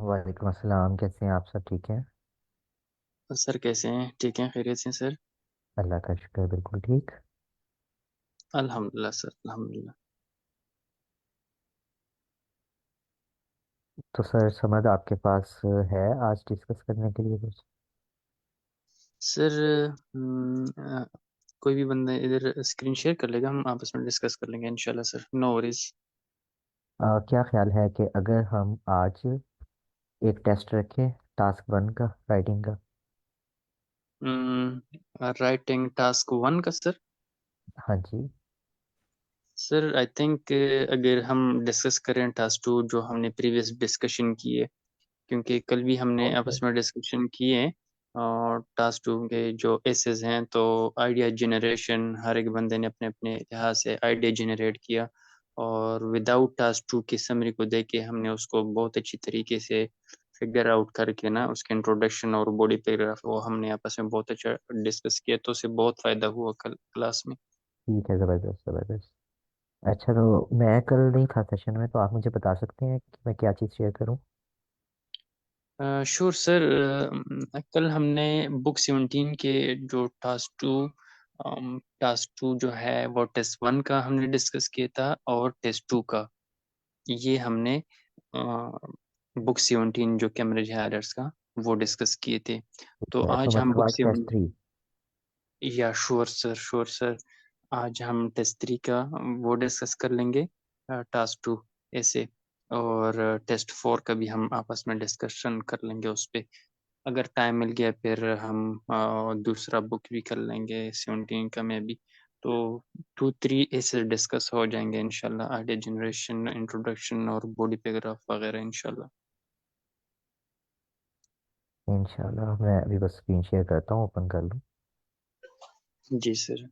वालेकुम अस्सलाम। कैसे हैं आप? सब ठीक हैं? सर कैसे हैं? ठीक हैं, खैरियत से सर। अल्लाह का शुक्र, बिल्कुल ठीक। अल्हम्दुलिल्लाह सर, अल्हम्दुलिल्लाह। तो सर समझ आपके पास है आज डिस्कस करने के लिए कुछ? सर कोई भी बंदा इधर स्क्रीन शेयर कर लेगा, हम आपस में डिस्कस कर लेंगे इंशाल्लाह सर, नो वरीज। क्या ख्याल है कि अगर हम आज एक टेस्ट रखें टास्क 1 का, राइटिंग का? राइटिंग टास्क 1 का सर। हाँ जी। सर आई थिंक अगर हम डिस्कस करें टास्क 2 जो हमने प्रीवियस डिस्कशन की है, क्योंकि कल भी हमने ओके। आपस में डिस्कशन किए हैं। और टास्क 2 के जो एसेस हैं, तो आइडिया जनरेशन, हर एक बंदे ने अपने अपने लिहाज से आइडिया जनरेट किया। और विदाउट टास्क 2 की समरी को देख के हमने उसको बहुत अच्छी तरीके से फिगर आउट करके ना, उसके इंट्रोडक्शन और बॉडी पैराग्राफ वो हमने आपस में बहुत अच्छा डिस्कस किया, तो उससे बहुत फ़ायदा हुआ कल क्लास में। ठीक है, ज़बरदस्त ज़बरदस्त। अच्छा, तो मैं कल नहीं था सेशन में, तो आप मुझे बता सकते हैं कि मैं क्या चीज़ शेयर करूं? Sure sir. कल हमने बुक 17 के जो टास्क टू जो है वो टेस्ट 1 का हमने डिस्कस किया था, और टेस्ट 2 का ये हमने बुक 17 जो कैम्ब्रिज हायर्स का वो डिस्कस किए थे। तो है, तो आज हम मतलब बुक आज टेस्ट 7। 3? या श्योर सर, श्योर सर। आज हम टेस्ट 3 का वो डिस्कस कर लेंगे, टास्क 2 ऐसे। और टेस्ट 4 का भी हम आपस में डिस्कशन कर लेंगे उस पे। अगर टाइम मिल गया फिर हम दूसरा बुक भी कर लेंगे 17 का में भी। तो 2 3 ऐसे डिस्कस हो जाएंगे इंशाल्लाह, आइडिया जनरेशन, इंट्रोडक्शन और बॉडी पैराग्राफ वगैरह इंशाल्लाह। इंशाल्लाह। मैं अभी बस स्क्रीन शेयर करता हूँ, ओपन कर लूँ। जी सर।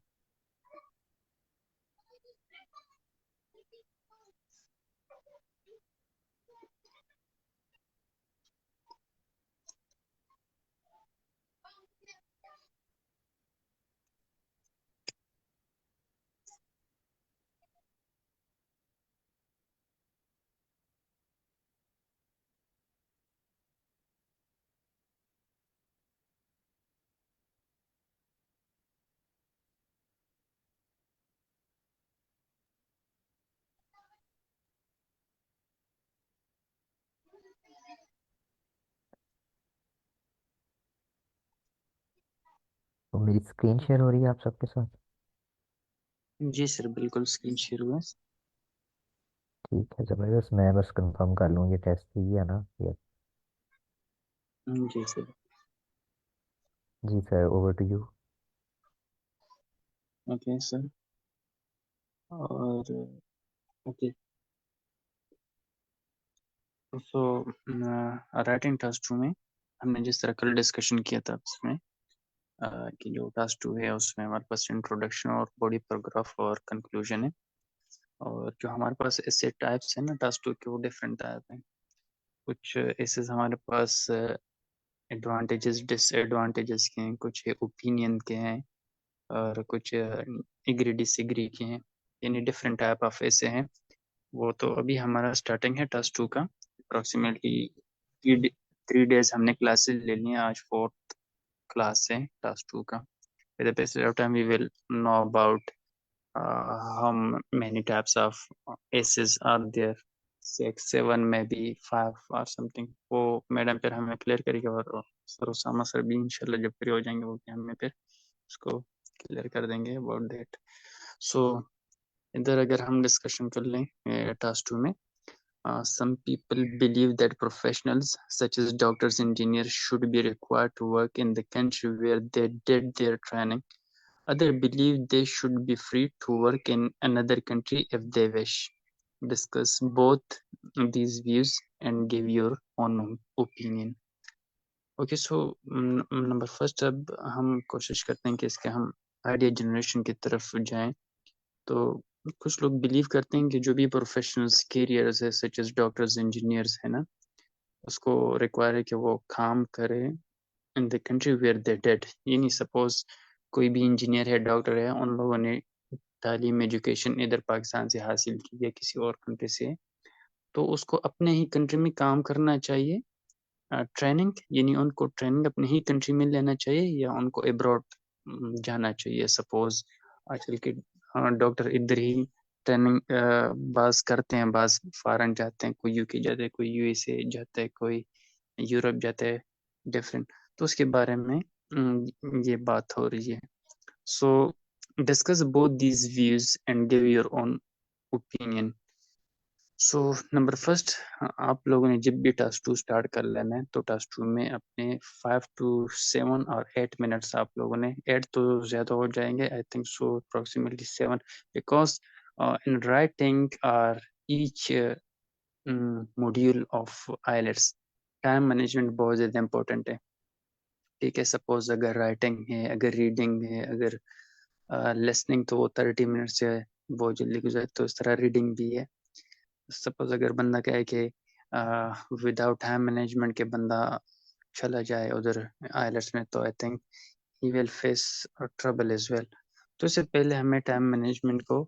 तो मेरी स्क्रीन शेयर हो रही है आप सबके साथ? जी सर, बिल्कुल स्क्रीन शेयर हुआ। ठीक है, ज़बरदस्त। मैं बस कंफर्म कर लूँ, ये टेस्ट 3 है ना? ये। जी सर। जी sir, over to you. Okay sir. और ओके, सो राइटिंग टास्क 2 में हमने जिस तरह कल डिस्कशन किया था उसमें, कि जो टास्क 2 है उसमें हमारे पास इंट्रोडक्शन और बॉडी पैराग्राफ और कंक्लूजन है। और जो हमारे पास ऐसे टाइप्स हैं ना टास्क 2 के, वो डिफरेंट टाइप हैं। कुछ ऐसे हमारे पास एडवांटेजेस डिसएडवांटेजेस के हैं, कुछ ओपिनियन के हैं, और कुछ एग्री डिसएग्री के हैं। यानी डिफरेंट टाइप ऑफ ऐसे हैं। वो तो अभी हमारा स्टार्टिंग है टास्क 2 का। अप्रोक्सीमेटली 3 डेज हमने क्लासेस ले ली हैं, आज 4th क्लास है टास्क 2 का। With the passage of time, we will know about how many types of aces are there. 6 7 maybe 5 or something। वो मैडम फिर हमें क्लियर करेगी, और सर उसामा सर भी इंशाल्लाह जब फ्री हो जाएंगे वो भी हमें फिर उसको क्लियर कर देंगे अबाउट दैट। सो इधर अगर हम डिस्कशन कर लें टास्क 2 में, some people believe that professionals such as doctors, engineers should be required to work in the country where they did their training. Others believe they should be free to work in another country if they wish. Discuss both these views and give your own opinion. Okay so number first, अब हम कोशिश करते हैं कि इसके हम idea generation की तरफ जाएं। तो कुछ लोग बिलीव करते हैं कि जो भी प्रोफेशनल्स कैरियर्स है, सच एज डॉक्टर्स, इंजीनियर्स है ना, उसको रिक्वायर है कि वो काम करे in the country where they did. यानी सपोज कोई भी इंजीनियर है, डॉक्टर है, उन लोगों ने तालीम एजुकेशन इधर पाकिस्तान से हासिल की है किसी और कंट्री से, तो उसको अपने ही कंट्री में काम करना चाहिए। ट्रेनिंग, यानी उनको ट्रेनिंग अपनी ही कंट्री में लेना चाहिए या उनको अब्रॉड जाना चाहिए। सपोज आजकल के डॉक्टर इधर ही ट्रेनिंग बाज करते हैं, बाज फॉरेन जाते हैं, कोई यूके जाते हैं, कोई यूएसए जाता है, कोई यूरोप जाता है, डिफरेंट। तो उसके बारे में ये बात हो रही है। सो discuss both these views and give your own opinion. So number first, आप लोगों ने जब भी टास्क 2 स्टार्ट कर लेना है तो टास्क 2 में अपने 5 to 7 और 8 मिनट्स, आप लोगों ने 8 तो ज़्यादा हो जाएंगे, I think so approximately 7, because in writing are each module of IELTS time management बहुत ज़्यादा इंपॉर्टेंट है। ठीक है, सपोज अगर राइटिंग है, अगर रीडिंग है, अगर लिसनिंग तो वो 30 मिनट से बहुत जल्दी गुजरे, तो इस तरह रीडिंग भी है। सपोज अगर बंदा कहे कि विदाउट टाइम मैनेजमेंट के बंदा चला जाए उधर आइलेट्स में, तो I think he will face trouble as well. तो इससे पहले हमें टाइम मैनेजमेंट को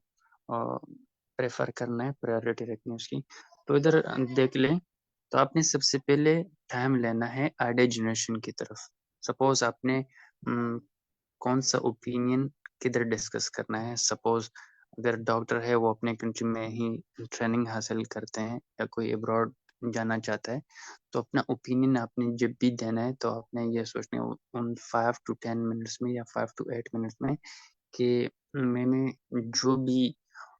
प्रेफर करना है, प्रायोरिटी रखनी है उसकी। तो इधर देख लें, तो आपने सबसे पहले टाइम लेना है आइडिया जनरेशन की तरफ। सपोज आपने कौन सा ओपिनियन किधर डिस्कस करना है। सपोज अगर डॉक्टर है वो अपने कंट्री में ही ट्रेनिंग हासिल करते हैं या कोई अब्रॉड जाना चाहता है, तो अपना ओपिनियन आपने जब भी देना है तो आपने ये सोचना है उन 5 to 10 मिनट्स में या 5 to 8 मिनट्स में कि मैंने जो भी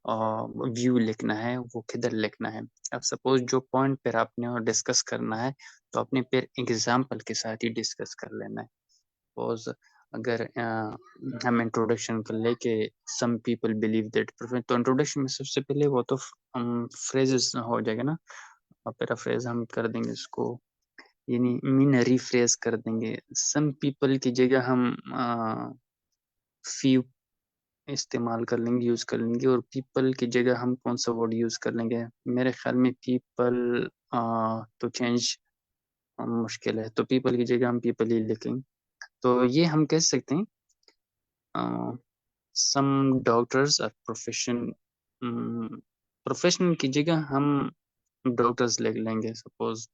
व्यू लिखना है वो किधर लिखना है। अब सपोज जो पॉइंट पर आपने डिस्कस करना है तो अपने फिर एग्जाम्पल के साथ ही डिस्कस कर लेना है। सपोज अगर हम इंट्रोडक्शन कर ले कि सम पीपल बिलीव दैट, तो इंट्रोडक्शन में सबसे पहले वो तो फ्रेजेस हो जाएगा ना, और पैराफ्रेज हम कर देंगे इसको, यानी मीन रिफ्रेज कर देंगे। सम पीपल की जगह हम फ्यू इस्तेमाल कर लेंगे, यूज कर लेंगे, और पीपल की जगह हम कौन सा वर्ड यूज कर लेंगे। मेरे ख्याल में पीपल तो चेंज मुश्किल है, तो पीपल की जगह हम पीपल ही लिखेंगे। तो ये हम कह सकते हैं सम डॉक्टर्स आर प्रोफेशनल की जगह हम डॉक्टर्स लिख लेंगे। सपोज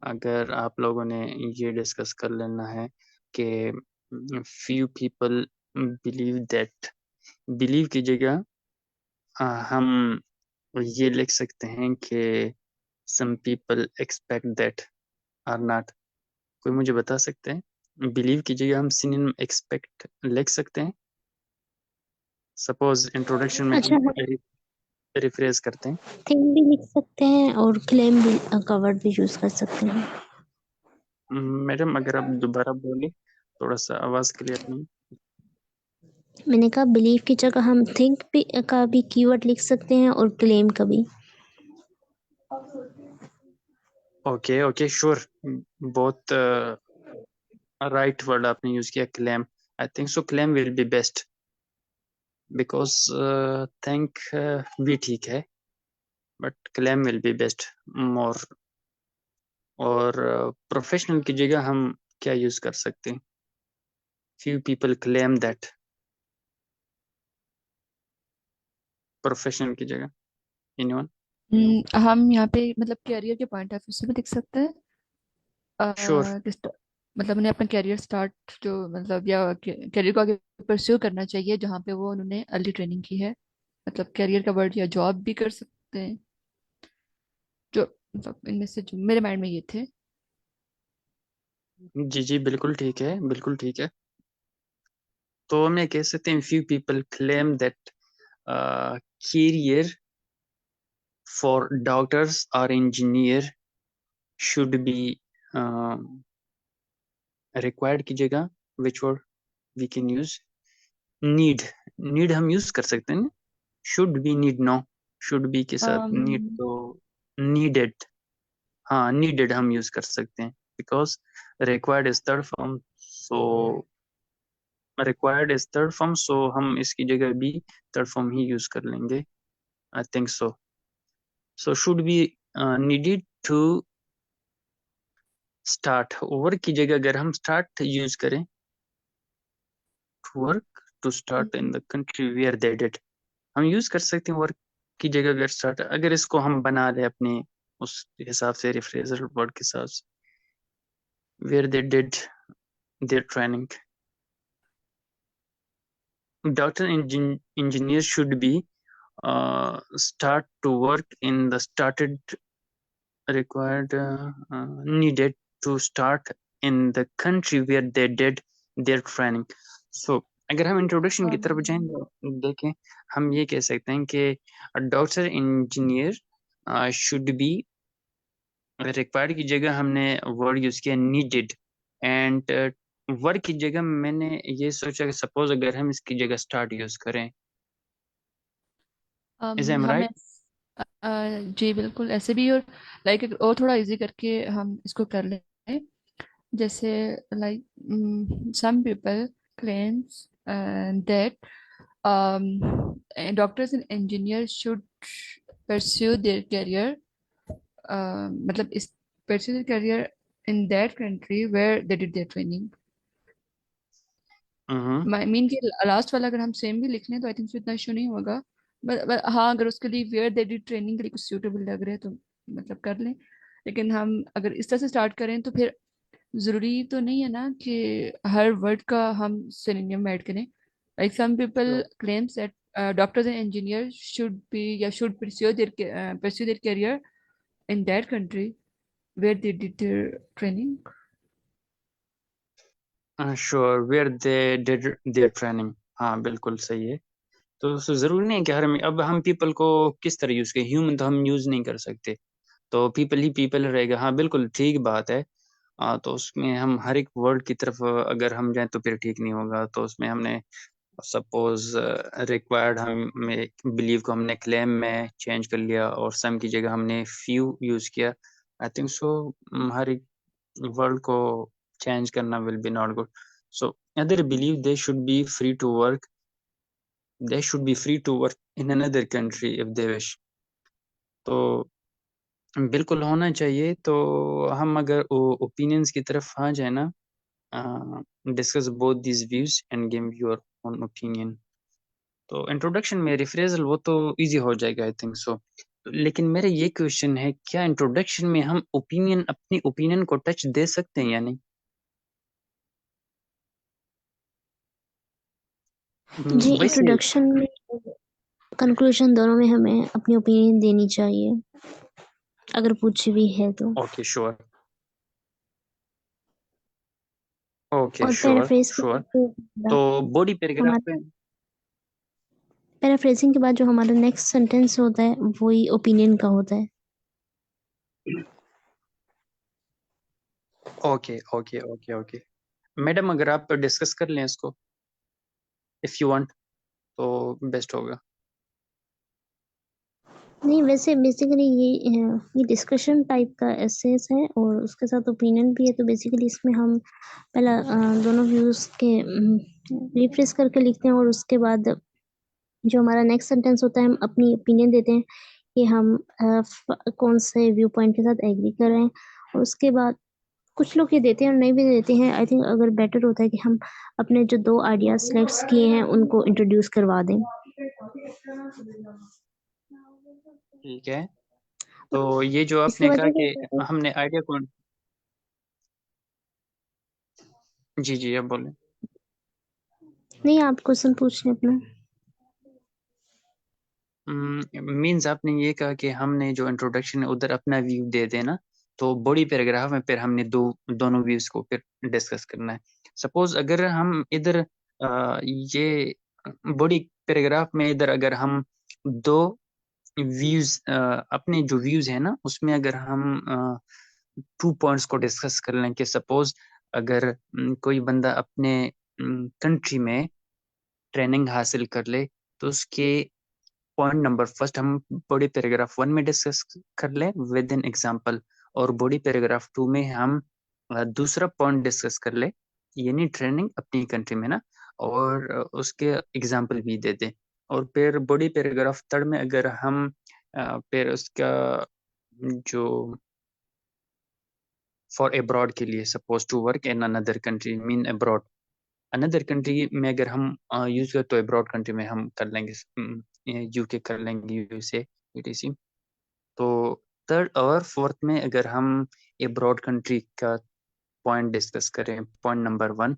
अगर आप लोगों ने ये डिस्कस कर लेना है कि few people believe that, believe की जगह हम ये लिख सकते हैं कि some people expect that are not. कोई मुझे बता सकते हैं बिलीव की जगह हम सिनोनिम एक्सपेक्ट लिख सकते हैं। सपोज इंट्रोडक्शन में अच्छा, हम रिफ्रेज करते हैं। थिंक भी लिख सकते हैं और क्लेम भी कवर्ड भी यूज कर सकते हैं। मैडम अगर आप दोबारा बोले, थोड़ा सा आवाज क्लियर नहीं। मैंने कहा बिलीव की जगह हम थिंक भी का भी कीवर्ड लिख सकते हैं और क्लेम का भी। ओके ओके श्योर, बहुत राइट वर्ड आपने यूज किया, claim. I think so claim will be best, because think भी ठीक है, but claim will be best more. और प्रोफेशनल की जगह हम क्या यूज कर सकते हैं। Few people claim that, professional की जगह एनीवन। हम यहाँ पे मतलब कैरियर के पॉइंट ऑफ व्यू से भी देख सकते हैं। श्योर। मतलब उन्हें अपना कैरियर स्टार्ट जो मतलब या कैरियर को आगे परस्यू करना चाहिए जहाँ पे वो उन्होंने अर्ली ट्रेनिंग की है। मतलब कैरियर का वर्ड या जॉब भी कर सकते हैं, जो मतलब इनमें से जो मेरे माइंड में ये थे। जी जी बिल्कुल ठीक है, बिल्कुल ठीक है। तो हम ये कह सकते हैं few people claim that career for doctors और इंजीनियर शुड बी रिक्वायर्ड की जगह which word we can use, need. Need हम यूज कर सकते हैं ना, should be need no, should be के साथ नीड um, तो नीडेड। हाँ नीडेड हम यूज कर सकते हैं, because required is third form, so required is third form, so हम इसकी जगह भी थर्ड फॉर्म ही यूज कर लेंगे। I think so. So should be needed to start, work की जगह अगर हम स्टार्ट यूज करें, work to start in the country where they did, हम यूज कर सकते हैं वर्क की जगह अगर स्टार्ट, अगर इसको हम बना ले अपने उस हिसाब से रिफ्रेजर वर्ड के हिसाब से। where they did their training. Doctor engineers should be start to work in the started required needed to start in the country where they did their training. So अगर हम इंट्रोडक्शन की तरफ जाएं तो देखें, हम ये कह सकते हैं कि doctor engineer should be required की जगह हमने वर्ड यूज किया नीडेड, एंड वर्ड की जगह मैंने ये सोचा कि सपोज अगर हम इसकी जगह स्टार्ट यूज करें, इज एम हमें राइट? जी बिल्कुल ऐसे भी, और लाइक और थोड़ा इजी करके हम इसको कर लें, जैसे like some people claims that doctors and engineers should pursue their career, मतलब इस pursue their career in that country where they did their training. I mean कि लास्ट वाला अगर हम सेम भी लिख लें तो आई थिंक इतना इशू नहीं होगा, बट हाँ अगर उसके लिए वेयर दे डिड ट्रेनिंग के लिए कुछ सूटेबल लग रहा है तो मतलब कर लें, लेकिन हम अगर इस तरह से स्टार्ट करें तो फिर जरूरी तो नहीं है ना कि हर वर्ड का हम सिनोनिम ऐड करें. Like some people claims that doctors and engineer should be या should pursue their career in that country where they did their training. Sure, where they did their training, हाँ बिल्कुल सही है. तो जरूरी नहीं है कि हर में अब हम पीपल को किस तरह यूज करें, ह्यूमन तो हम यूज नहीं कर सकते, तो पीपल ही पीपल रहेगा. हाँ बिल्कुल ठीक बात है. तो उसमें हम हर एक वर्ड की तरफ अगर हम जाएं तो फिर ठीक नहीं होगा. तो उसमें हमने सपोज रिक्वायर्ड हम बिलीव को हमने क्लेम में चेंज कर लिया और सम की जगह हमने फ्यू यूज किया. आई थिंक सो हर एक वर्ड को चेंज करना will be not good. So other believe they should be free to work, they should be free to work in another country if they wish. तो बिल्कुल होना चाहिए. तो हम अगर ओपिनियंस की तरफ आ जाए ना, discuss both this views and give your own opinion. तो इंट्रोडक्शन में रिफ्रेजल वो तो इजी हो जाएगा आई थिंक सो. लेकिन मेरा ये क्वेश्चन है, क्या इंट्रोडक्शन में हम ओपिनियन अपनी ओपिनियन को टच दे सकते हैं या नहीं? जी, वैसे इंट्रोडक्शन में कंक्लूजन दोनों में हमें अपनी ओपिनियन देनी चाहिए अगर पूछी भी है तो, ओके श्योर, ओके और श्योर पैराफ्रेज के श्योर. बाद तो बॉडी पैराग्राफ हमारा पे पैराफ्रेजिंग के बाद जो हमारा नेक्स्ट सेंटेंस होता है वही ओपिनियन का होता है. Okay okay okay okay. Madam अगर आप डिस्कस कर लें इसको इफ यू वांट तो बेस्ट होगा. नहीं, वैसे बेसिकली ये डिस्कशन टाइप का एसेस है और उसके साथ ओपिनियन भी है, तो बेसिकली इसमें हम पहला दोनों व्यूज के रिफ्रेश करके लिखते हैं और उसके बाद जो हमारा नेक्स्ट सेंटेंस होता है हम अपनी ओपिनियन देते हैं कि हम कौन से व्यू पॉइंट के साथ एग्री कर रहे हैं, और उसके बाद कुछ लोग ये देते हैं और नहीं भी देते हैं. आई थिंक अगर बेटर होता है कि हम अपने जो 2 आइडियाज सेलेक्ट किए हैं उनको इंट्रोड्यूस करवा दें. ठीक है. तो ये जो इसकी आपने कहा वजह कि से हमने आइडिया कौन, जी जी अब बोलें. नहीं, आप क्वेश्चन पूछ लें अपना. मीन्स आपने ये कहा कि हमने जो इंट्रोडक्शन है उधर अपना व्यू दे देना, तो बॉडी पैराग्राफ में फिर हमने दोनों व्यूज को फिर डिस्कस करना है. सपोज अगर हम इधर ये बॉडी पैराग्राफ में इधर अगर हम दो व्यूज अपने जो व्यूज है ना उसमें अगर हम 2 पॉइंट्स को डिस्कस कर लें कि सपोज अगर कोई बंदा अपने कंट्री में ट्रेनिंग हासिल कर ले तो उसके पॉइंट नंबर फर्स्ट हम बॉडी पैराग्राफ 1 में डिस्कस कर लें विद एन एग्जांपल, और बॉडी पैराग्राफ 2 में हम दूसरा पॉइंट डिस्कस कर ले, यानी ट्रेनिंग अपनी कंट्री में ना, और उसके एग्जांपल भी दे दें. और फिर बॉडी पैराग्राफ 3 में अगर हम फिर उसका जो फॉर अब्रॉड के लिए suppose to work in another country mean abroad, another country में अगर हम यूज करें तो अब्रॉड कंट्री में हम कर लेंगे यूके कर लेंगे, यूएसए etc. तो थर्ड और फोर्थ में अगर हम अब्रॉड कंट्री का पॉइंट डिस्कस करें। पॉइंट नंबर 1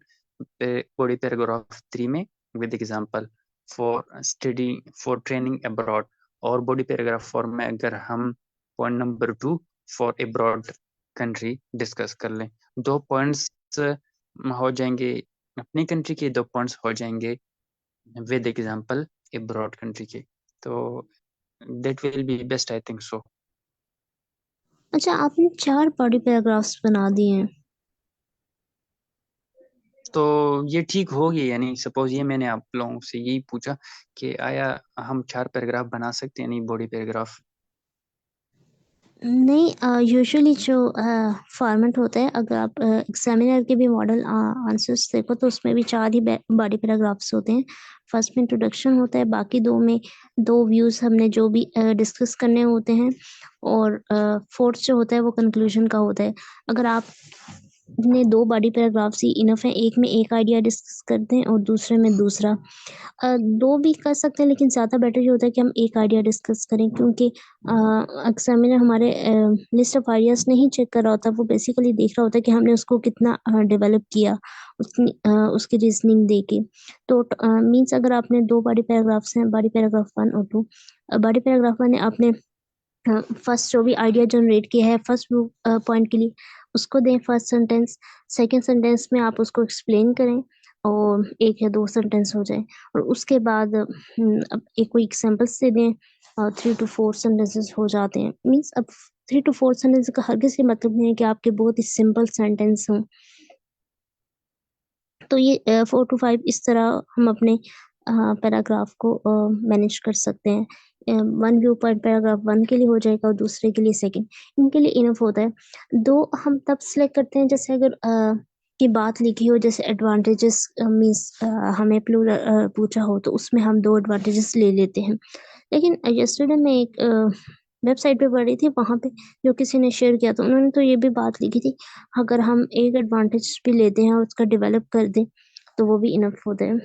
पे बॉडी पैराग्राफ 3 में with example for training abroad, और बॉडी पैराग्राफ 4 में अगर हम point number 2 for abroad country discuss कर लें। 2 पॉइंट्स हो जाएंगे अपनी कंट्री के, 2 पॉइंट्स हो जाएंगे विद एग्जांपल अब्रॉड कंट्री के। तो that will be best, I think सो। अच्छा, आपने 4 बॉडी पैराग्राफ्स बना दिए हैं। तो ये ठीक हो गया, यानी सपोज ये मैंने आप लोगों से यही पूछा कि आया हम 4 पैराग्राफ बना सकते हैं, नहीं बॉडी पैराग्राफ। नहीं, यूजुअली जो फॉर्मेट होता है, अगर आप एग्जामिनर के भी मॉडल आंसर्स देखो तो उसमें भी 4 ही बॉडी पैराग्राफ्स होते हैं। फर्स्ट में इंट्रोडक्शन होता है, बाकी 2 में 2 व्यूज़ हमने जो भी डिस्कस करने होते हैं, और फोर्थ जो होता है वो कंक्लूजन का होता है। अगर आप ने 2 बॉडी पैराग्राफ्स ही इनफ है, एक में एक आइडिया डिस्कस करते हैं और दूसरे में दूसरा। 2 भी कर सकते हैं, लेकिन ज़्यादा बेटर ये होता है कि हम एक आइडिया डिस्कस करें, क्योंकि एग्जामिनर हमारे लिस्ट ऑफ आइडियाज़ नहीं चेक कर रहा होता, वो बेसिकली देख रहा होता है कि हमने उसको कितना डेवलप किया, उसकी रीजनिंग दे के। तो मीन्स अगर आपने 2 बॉडी पैराग्राफ्स हैं, बॉडी पैराग्राफ 1 और 2, बॉडी पैराग्राफ 1 में आपने फर्स्ट जो भी आइडिया जनरेट किया है फर्स्ट पॉइंट के लिए, उसको दें फर्स्ट सेंटेंस। सेकंड सेंटेंस में आप उसको एक्सप्लेन करें, और 1 या 2 सेंटेंस हो जाए, और उसके बाद अब एक कोई एग्जांपल्स दे दें, 3 to 4 सेंटेंसेस हो जाते हैं। मीन्स अब 3 to 4 सेंटेंस का हरगिज़ ये मतलब नहीं है कि आपके बहुत ही सिंपल सेंटेंस हों। तो ये 4 to 5 इस तरह हम अपने पैराग्राफ को मैनेज कर सकते हैं। 1 व्यू पॉइंट पैराग्राफ 1 के लिए हो जाएगा और दूसरे के लिए सेकंड, इनके लिए इनफ होता है। 2 हम तब सेलेक्ट करते हैं जैसे अगर की बात लिखी हो, जैसे एडवांटेजेस मीन्स हमें प्लूरल पूछा हो तो उसमें हम 2 एडवांटेजेस ले लेते हैं। लेकिन यस्टरडे मैं एक वेबसाइट पे पढ़ी थी, वहाँ पे जो किसी ने शेयर किया था, उन्होंने तो ये भी बात लिखी थी, अगर हम एक एडवांटेज भी लेते हैं और उसका डेवलप कर दें तो वो भी इनफ होता है।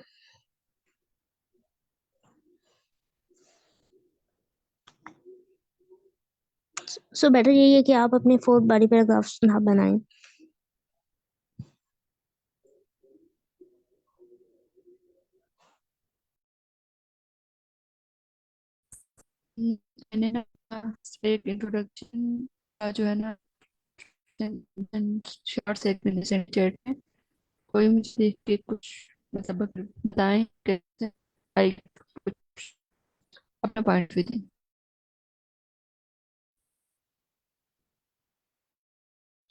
सो बेटर यही है कि आप अपने 4 बॉडी पैराग्राफ्स ना बनाएं। मैंने ना एक इंट्रोडक्शन का जो है ना शॉर्ट से एक्सप्लेनेशन चैट में कोई मुझे देख के कुछ मतलब अगर बताएं कैसे आई कुछ अपना पॉइंट भी दें।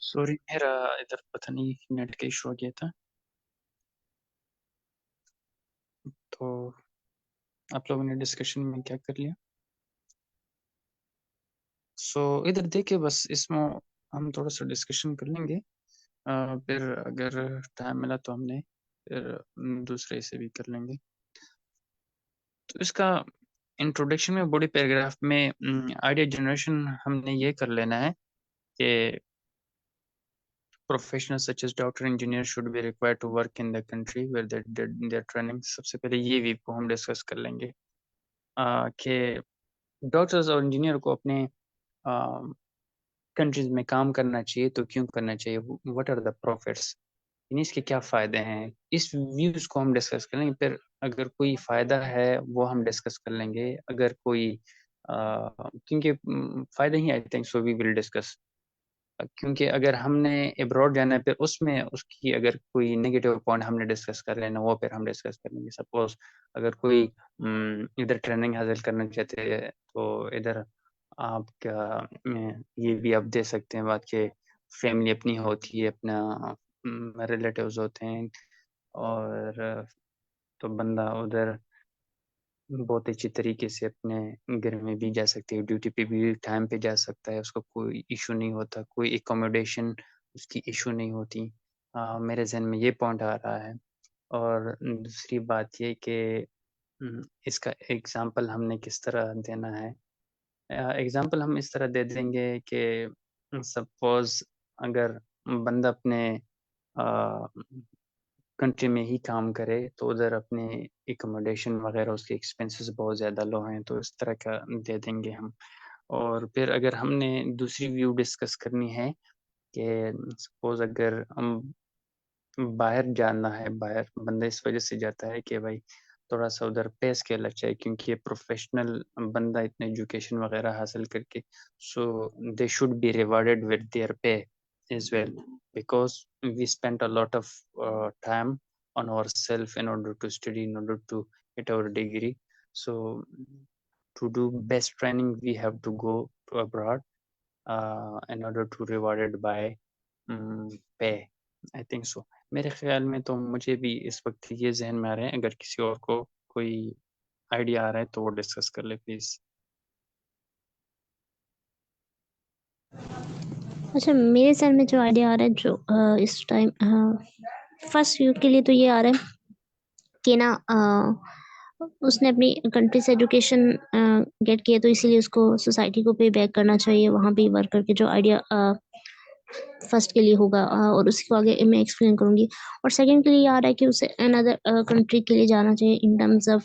सॉरी, मेरा इधर पता नहीं नेट का इशू हो गया था। तो आप लोगों ने डिस्कशन में क्या कर लिया? सो इधर देखिए, बस इसमें हम थोड़ा सा डिस्कशन कर लेंगे, फिर अगर टाइम मिला तो हमने फिर दूसरे से भी कर लेंगे। तो इसका इंट्रोडक्शन में बॉडी पैराग्राफ में आइडिया जनरेशन हमने ये कर लेना है कि professionals such as doctor engineer should be required to work in the country where they did their training। सबसे पहले ये वी को हम डिस्कस कर लेंगे कि डॉक्टर्स और इंजीनियर को अपने कंट्रीज में काम करना चाहिए, तो क्यों करना चाहिए, व्हाट आर द प्रॉफिट्स, यानी इसके क्या फ़ायदे हैं, इस व्यूज़ को हम डिस्कस करेंगे। फिर अगर कोई फ़ायदा है वो हम डिस्कस कर लेंगे, अगर कोई क्योंकि फ़ायदे ही I think so we will discuss. क्योंकि अगर हमने अब्रॉड जाना है फिर उसमें उसकी अगर कोई नेगेटिव पॉइंट हमने डिस्कस कर लेना, वो फिर हम डिस्कस कर लेंगे। सपोज अगर कोई इधर ट्रेनिंग हासिल करना चाहते हैं तो इधर आप क्या ये भी आप दे सकते हैं बात के फैमिली अपनी होती है, अपना रिलेटिव्स होते हैं, और तो बंदा उधर बहुत अच्छी तरीके से अपने घर में भी जा सकते हैं, ड्यूटी पे भी टाइम पे जा सकता है, उसको कोई इशू नहीं होता, कोई एकोमोडेशन उसकी इशू नहीं होती। मेरे जहन में ये पॉइंट आ रहा है। और दूसरी बात ये कि इसका एग्जांपल हमने किस तरह देना है। एग्जांपल हम इस तरह दे देंगे कि सपोज अगर बंदा अपने कंट्री में ही काम करे तो उधर अपने एकोमोडेशन वगैरह उसके एक्सपेंसेस बहुत ज़्यादा लो हैं, तो इस तरह का दे देंगे हम। और फिर अगर हमने दूसरी व्यू डिस्कस करनी है कि सपोज अगर हम बाहर जाना है, बाहर बंदा इस वजह से जाता है कि भाई थोड़ा सा उधर पे स्केल अच्छा है, क्योंकि ये प्रोफेशनल बंदा इतने एजुकेशन वगैरह हासिल करके, so they should be rewarded with their pay as well, because we spent a lot of time on ourselves in order to study, in order to get our degree. So to do best training we have to go to abroad in order to rewarded by पे, आई think सो। मेरे ख्याल में तो मुझे भी इस वक्त ये जहन में आ रहे हैं, अगर किसी और को कोई आइडिया आ रहा है तो वो डिस्कस कर ले प्लीज। अच्छा, मेरे सर में जो आइडिया आ रहा है, जो इस टाइम फर्स्ट व्यू के लिए तो ये आ रहा है कि ना उसने अपनी कंट्री से एजुकेशन गेट किया, तो इसीलिए उसको सोसाइटी को पे बैक करना चाहिए वहाँ पे वर्क करके, जो आइडिया फर्स्ट के लिए होगा, और उसको आगे मैं एक्सप्लेन करूंगी। और सेकंड के लिए आ रहा है कि उसे अनदर कंट्री के लिए जाना चाहिए इन टर्म्स ऑफ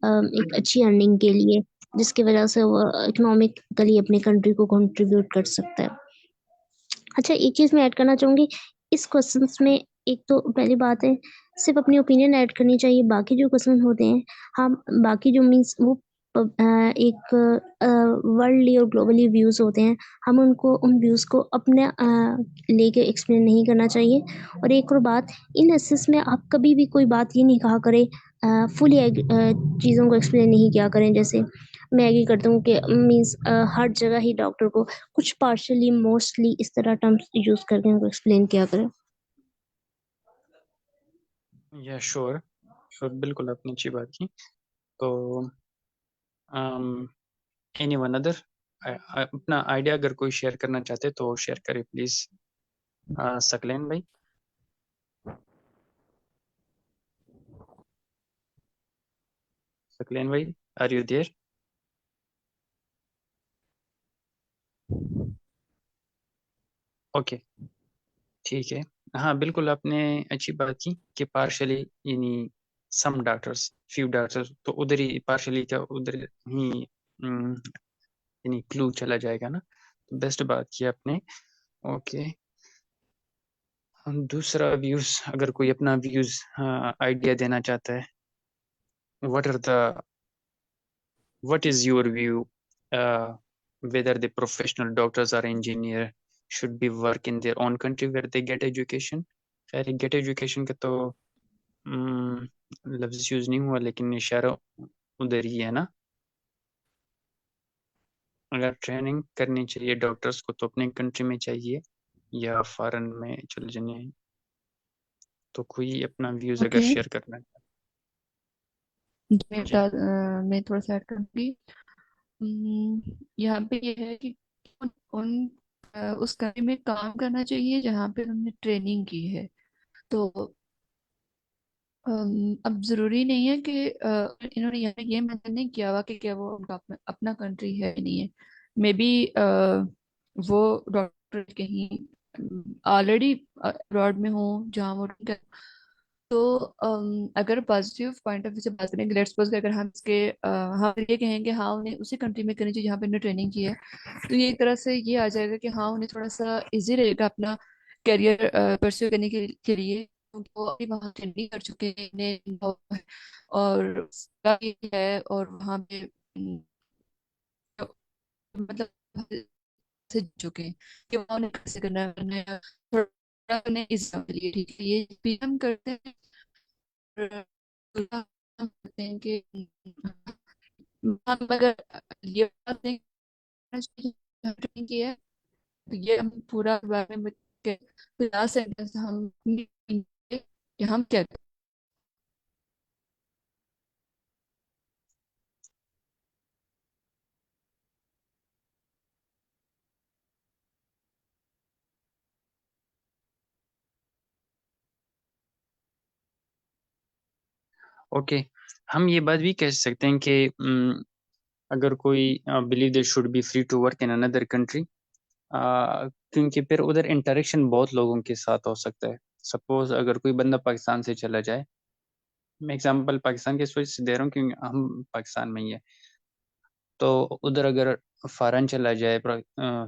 एक अच्छी अर्निंग के लिए, जिसकी वजह से वो इकोनॉमिकली अपनी कंट्री को कंट्रीब्यूट कर सकता है। अच्छा, एक चीज़ मैं ऐड करना चाहूँगी इस क्वेश्चंस में। एक तो पहली बात है, सिर्फ अपनी ओपिनियन ऐड करनी चाहिए, बाकी जो क्वेश्चन होते हैं हम बाकी जो मीन्स वो एक वर्ल्डली और ग्लोबली व्यूज़ होते हैं, हम उनको उन व्यूज़ को अपने लेके एक्सप्लेन नहीं करना चाहिए। और एक और बात, इन एसेस में आप कभी भी कोई बात ये नहीं कहा करें, फुली चीज़ों को एक्सप्लेन नहीं किया करें। जैसे मैं एग्री करता हूँ कि मीन्स हर जगह ही डॉक्टर को कुछ पार्शियली मोस्टली इस तरह टर्म्स यूज करके उनको एक्सप्लेन किया करें। या श्योर श्योर, बिल्कुल आपने अच्छी बात की। तो एनीवन अदर अपना आइडिया अगर कोई शेयर करना चाहते तो शेयर करें प्लीज। सकलेन भाई। सकलेन भाई, आर यू देयर? ओके, ठीक है। हाँ बिल्कुल, आपने अच्छी बात की कि पार्शली यानी सम डॉक्टर्स, फ्यू डॉक्टर्स, तो उधर ही पार्शली क्या उधर ही यानी क्लू चला जाएगा ना, तो बेस्ट बात की आपने। ओके, हम दूसरा व्यूज, अगर कोई अपना व्यूज आइडिया देना चाहता है, what are the what is your view, whether the professional doctors or engineer should be work in their own country where they get education? खैर गेट एजुकेशन का तो लफ्ज यूज नहीं हुआ, लेकिन इशारा उधर ही है ना। अगर ट्रेनिंग करनी चाहिए डॉक्टर्स को तो अपने कंट्री में चाहिए या फॉरेन में चले जाने, तो कोई अपना व्यूज अगर ओके, शेयर करना है। जी मैं थोड़ा सा ऐड करूंगी। यहाँ पे ये है कि उन उस कंट्री में काम करना चाहिए जहाँ पे उन्होंने ट्रेनिंग की है। तो अब जरूरी नहीं है कि इन्होंने यहाँ ये मेंशन नहीं किया हुआ कि क्या वो उनका अपना कंट्री है नहीं है। मे बी वो डॉक्टर कहीं ऑलरेडी अब्रॉड में हो जहाँ वो तो अगर पॉजिटिव पॉइंट ऑफ व्यू से बात करें, लेट्स सपोज अगर हम इसके हम ये कहेंगे हाँ उन्हें उसी कंट्री में करनी चाहिए जहाँ पे उन्हें ट्रेनिंग की है, तो ये एक तरह से ये आ जाएगा कि हाँ उन्हें थोड़ा सा इजी रहेगा अपना करियर परस्यू करने के लिए, क्योंकि वो अभी वहाँ ट्रेनिंग कर चुके हैं, इन्हें अनुभव है और ये है और वहाँ पे मतलब से चुके हैं कि वहाँ उन्हें कैसे करना है, थोड़ा उन्हें इस लिए ठीक है ये भी हम करते हैं। हम कहते हैं कि हम अगर ये बात नहीं करना चाहिए ट्रेनिंग की है, तो ये हम पूरा बारे में क्लास सेंटेंस हम कि हम क्या करें। ओके, हम ये बात भी कह सकते हैं कि अगर कोई believe they should be free to work in another country, क्योंकि फिर उधर इंटरेक्शन बहुत लोगों के साथ हो सकता है। सपोज अगर कोई बंदा पाकिस्तान से चला जाए, मैं एग्जांपल पाकिस्तान के इस वजह से दे रहा हूँ क्योंकि हम पाकिस्तान में ही है, तो उधर अगर फॉरेन चला जाए,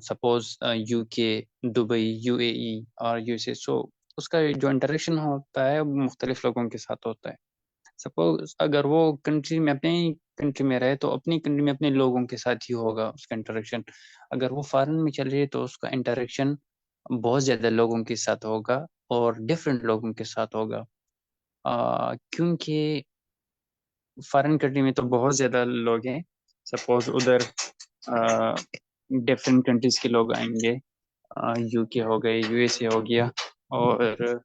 सपोज यूके, दुबई, यूएई और यूएसए, सो उसका जो इंटरेक्शन होता है वो मुख्तलिफ लोगों के साथ होता है। सपोज अगर वो कंट्री में, अपने कंट्री में रहे तो अपनी कंट्री में अपने लोगों के साथ ही होगा उसका इंटरेक्शन। अगर वो फॉरेन में चले जाए तो उसका इंटरेक्शन बहुत ज़्यादा लोगों के साथ होगा और डिफरेंट लोगों के साथ होगा, क्योंकि फॉरेन कंट्री में तो बहुत ज़्यादा लोग हैं। सपोज उधर डिफरेंट कंट्रीज के लोग आएंगे, यूके हो गए, यूएसए हो गया, और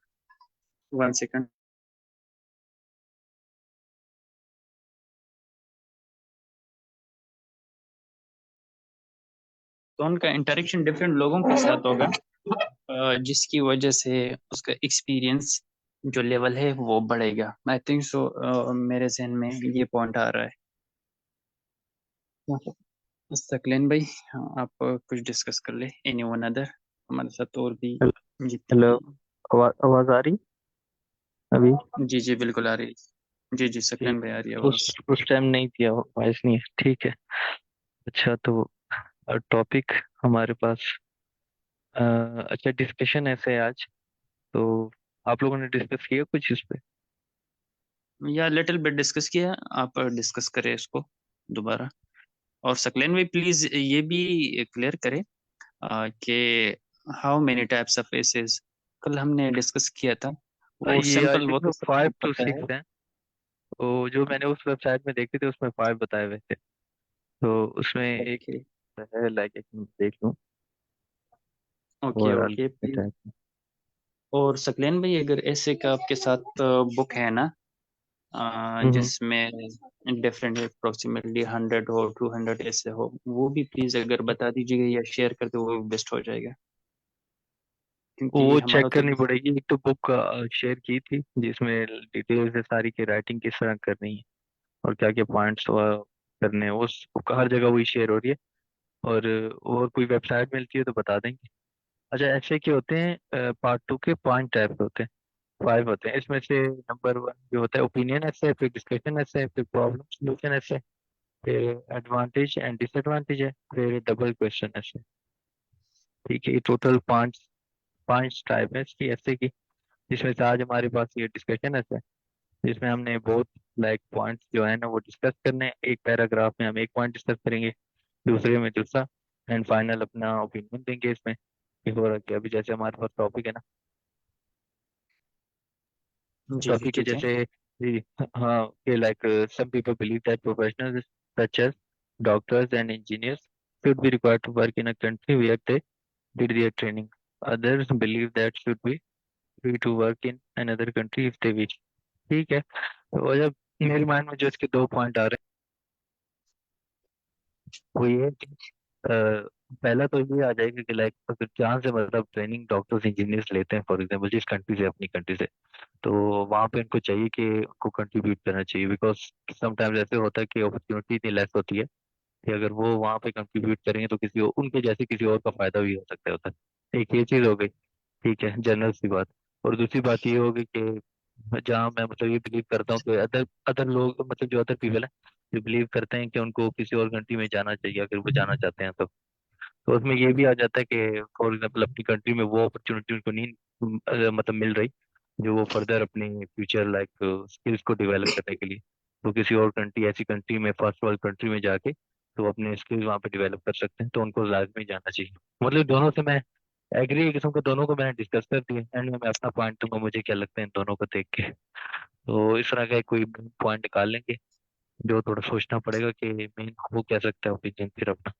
1 सेकंड, तो उनका इंटरेक्शन डिफरेंट लोगों के साथ होगा, जिसकी वजह से उसका एक्सपीरियंस जो लेवल है वो बढ़ेगा। आई थिंक सो, मेरे जहन में ये पॉइंट आ रहा है। सकलेन भाई, हाँ, आप कुछ डिस्कस कर ले। एनी वन अदर, हमारे साथ और भी जितने हेलो, भी। आवाज आ रही अभी? जी जी बिल्कुल आ रही है। जी जी ठीक सकलेन भाई है। आ रही है उस आवाज। उस टाइम नहीं किया, वॉइस नहीं है, ठीक है। अच्छा, तो टॉपिक हमारे पास, अ, अच्छा डिस्कशन ऐसे है आज। तो आप लोगों ने डिस्कस किया कुछ इस पे? या लिटिल बिट डिस्कस किया, आप डिस्कस करें इसको दोबारा। और सकलेन भाई प्लीज ये भी क्लियर करें कि how many types of faces कल हमने डिस्कस किया था, वो ये आई सिंपल वो थिंक तो सबको 5 to 6 पता है। हैं। तो जो मैंने उस वेबसाइट में देखे थे उसमें 5 बताए हुए थे। तो उसमें एक ओके है, लाइक एक मिनट देख लूँ। Okay overall okay please. और सकलेन भाई अगर ऐसे का आपके साथ बुक है ना, हम्म। जिसमें डिफरेंट अप्रोक्सीमेटली 100 हो, 200 ऐसे हो, वो भी प्लीज अगर बता दीजिएगा या शेयर कर दो, वो बेस्ट हो जाएगा, क्योंकि वो चेक हमारा तो। करनी पड़ेगी। एक तो बुक शेयर की थी जिसमें डिटेल्स है सारी की, राइटिंग किस तरह करनी है और क्या क्या पॉइंट्स करने हैं। उस book हर जगह वही शेयर हो रही है। और कोई वेबसाइट मिलती है तो बता देंगे। अच्छा, ऐसे क्या होते हैं, पार्ट 2 के 5 टाइप होते हैं, 5 होते हैं। इसमें से नंबर 1 जो होता है ओपिनियन ऐसे, फिर डिस्कशन ऐसे, फिर प्रॉब्लम सोल्यूशन ऐसे, फिर एडवांटेज एंड डिसएडवांटेज है, फिर डबल क्वेश्चन ऐसे। ठीक है, ये टोटल पांच पांच टाइप है इसकी ऐसे की। जिसमें से आज हमारे पास ये डिस्कशन ऐसे है, जिसमें हमने बहुत लाइक पॉइंट्स जो है ना वो डिस्कस करने हैं। एक पैराग्राफ में हम एक पॉइंट डिस्कस करेंगे, दूसरे में दूसरा, एंड फाइनल अपना ओपिनियन देंगे इसमें कि हो रहा क्या। अभी जैसे हमारे पास टॉपिक है ना, जी जी टॉपिक है ठीक है। जैसे जी, हाँ, कि like some people believe that professionals such as doctors and engineers should be required to work in a country where they did their training. Others believe that should be free to work in another country if they wish. ठीक है, तो जब मेरे mind में जो इसके 2 point आ रहे हैं वो ये है कि पहला तो ये आ जाएगा कि लाइक अगर जहाँ से मतलब ट्रेनिंग डॉक्टर्स इंजीनियर्स लेते हैं, फॉर एग्जाम्पल जिस कंट्री से, अपनी कंट्री से, तो वहाँ पे उनको चाहिए कि उनको कंट्रीब्यूट करना चाहिए। बिकॉज समटाइम्स ऐसे होता है कि अपॉर्चुनिटी इतनी लेस होती है कि अगर वो वहाँ पे कंट्रीब्यूट करेंगे तो उनके जैसे किसी और का फायदा भी हो सकता है, होता है। एक ये चीज़ हो गई, ठीक है, जनरल सी बात। और दूसरी बात ये होगी कि जहाँ मैं मतलब ये बिलीव करता हूँ कि अदर अदर लोग, मतलब जो अदर पीपल है, जो बिलीव करते हैं कि उनको किसी और कंट्री में जाना चाहिए अगर वो जाना चाहते हैं तो उसमें ये भी आ जाता है कि फॉर एग्जाम्पल अपनी कंट्री में वो अपॉर्चुनिटी उनको नहीं मतलब मिल रही, जो वो फर्दर अपने फ्यूचर लाइक स्किल्स को डेवलप करने के लिए, तो किसी और कंट्री, ऐसी कंट्री में, फर्स्ट वर्ल्ड कंट्री में जाके तो अपने स्किल्स वहाँ पे डेवलप कर सकते हैं। तो उनको लाजमी जाना चाहिए। मतलब दोनों से मैं एग्री, एक किस्म का दोनों को मैंने डिस्कस कर दिया, एंड में मैं अपना पॉइंट दूंगा मुझे क्या लगता है इन दोनों को देख के। तो इस तरह का एक कोई पॉइंट निकाल लेंगे, जो थोड़ा सोचना पड़ेगा कि मेन वो क्या सकता है ओपिनियन फिर अपना।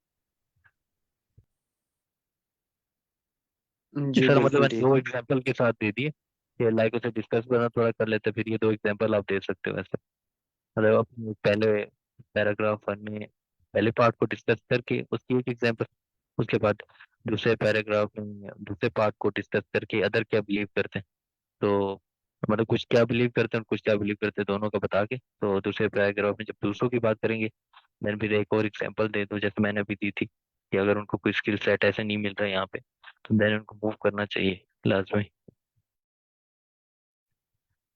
इस जी तरह मतलब बिल्कुल मैंने ठीक दो है। एग्जांपल के साथ दे दिए कि लाइक उसे डिस्कस करना थोड़ा कर लेते, फिर ये 2 एग्जांपल आप दे सकते हो वैसे। मतलब अपने पहले पैराग्राफ में पहले पार्ट को डिस्कस करके उसकी एक एग्जांपल, उसके बाद दूसरे पैराग्राफ में दूसरे पार्ट को डिस्कस करके अदर क्या बिलीव करते हैं, तो मतलब कुछ क्या बिलीव करते हैं और कुछ क्या बिलीव करते हैं दोनों का बता के, तो दूसरे पैराग्राफ में जब दूसरों की बात करेंगे देन फिर एक और एग्जांपल दे दो जैसे मैंने अभी दी थी कि अगर उनको कोई स्किल सेट ऐसे नहीं मिल रहा है यहाँ पे तो देन उनको मूव करना चाहिए लाजमी,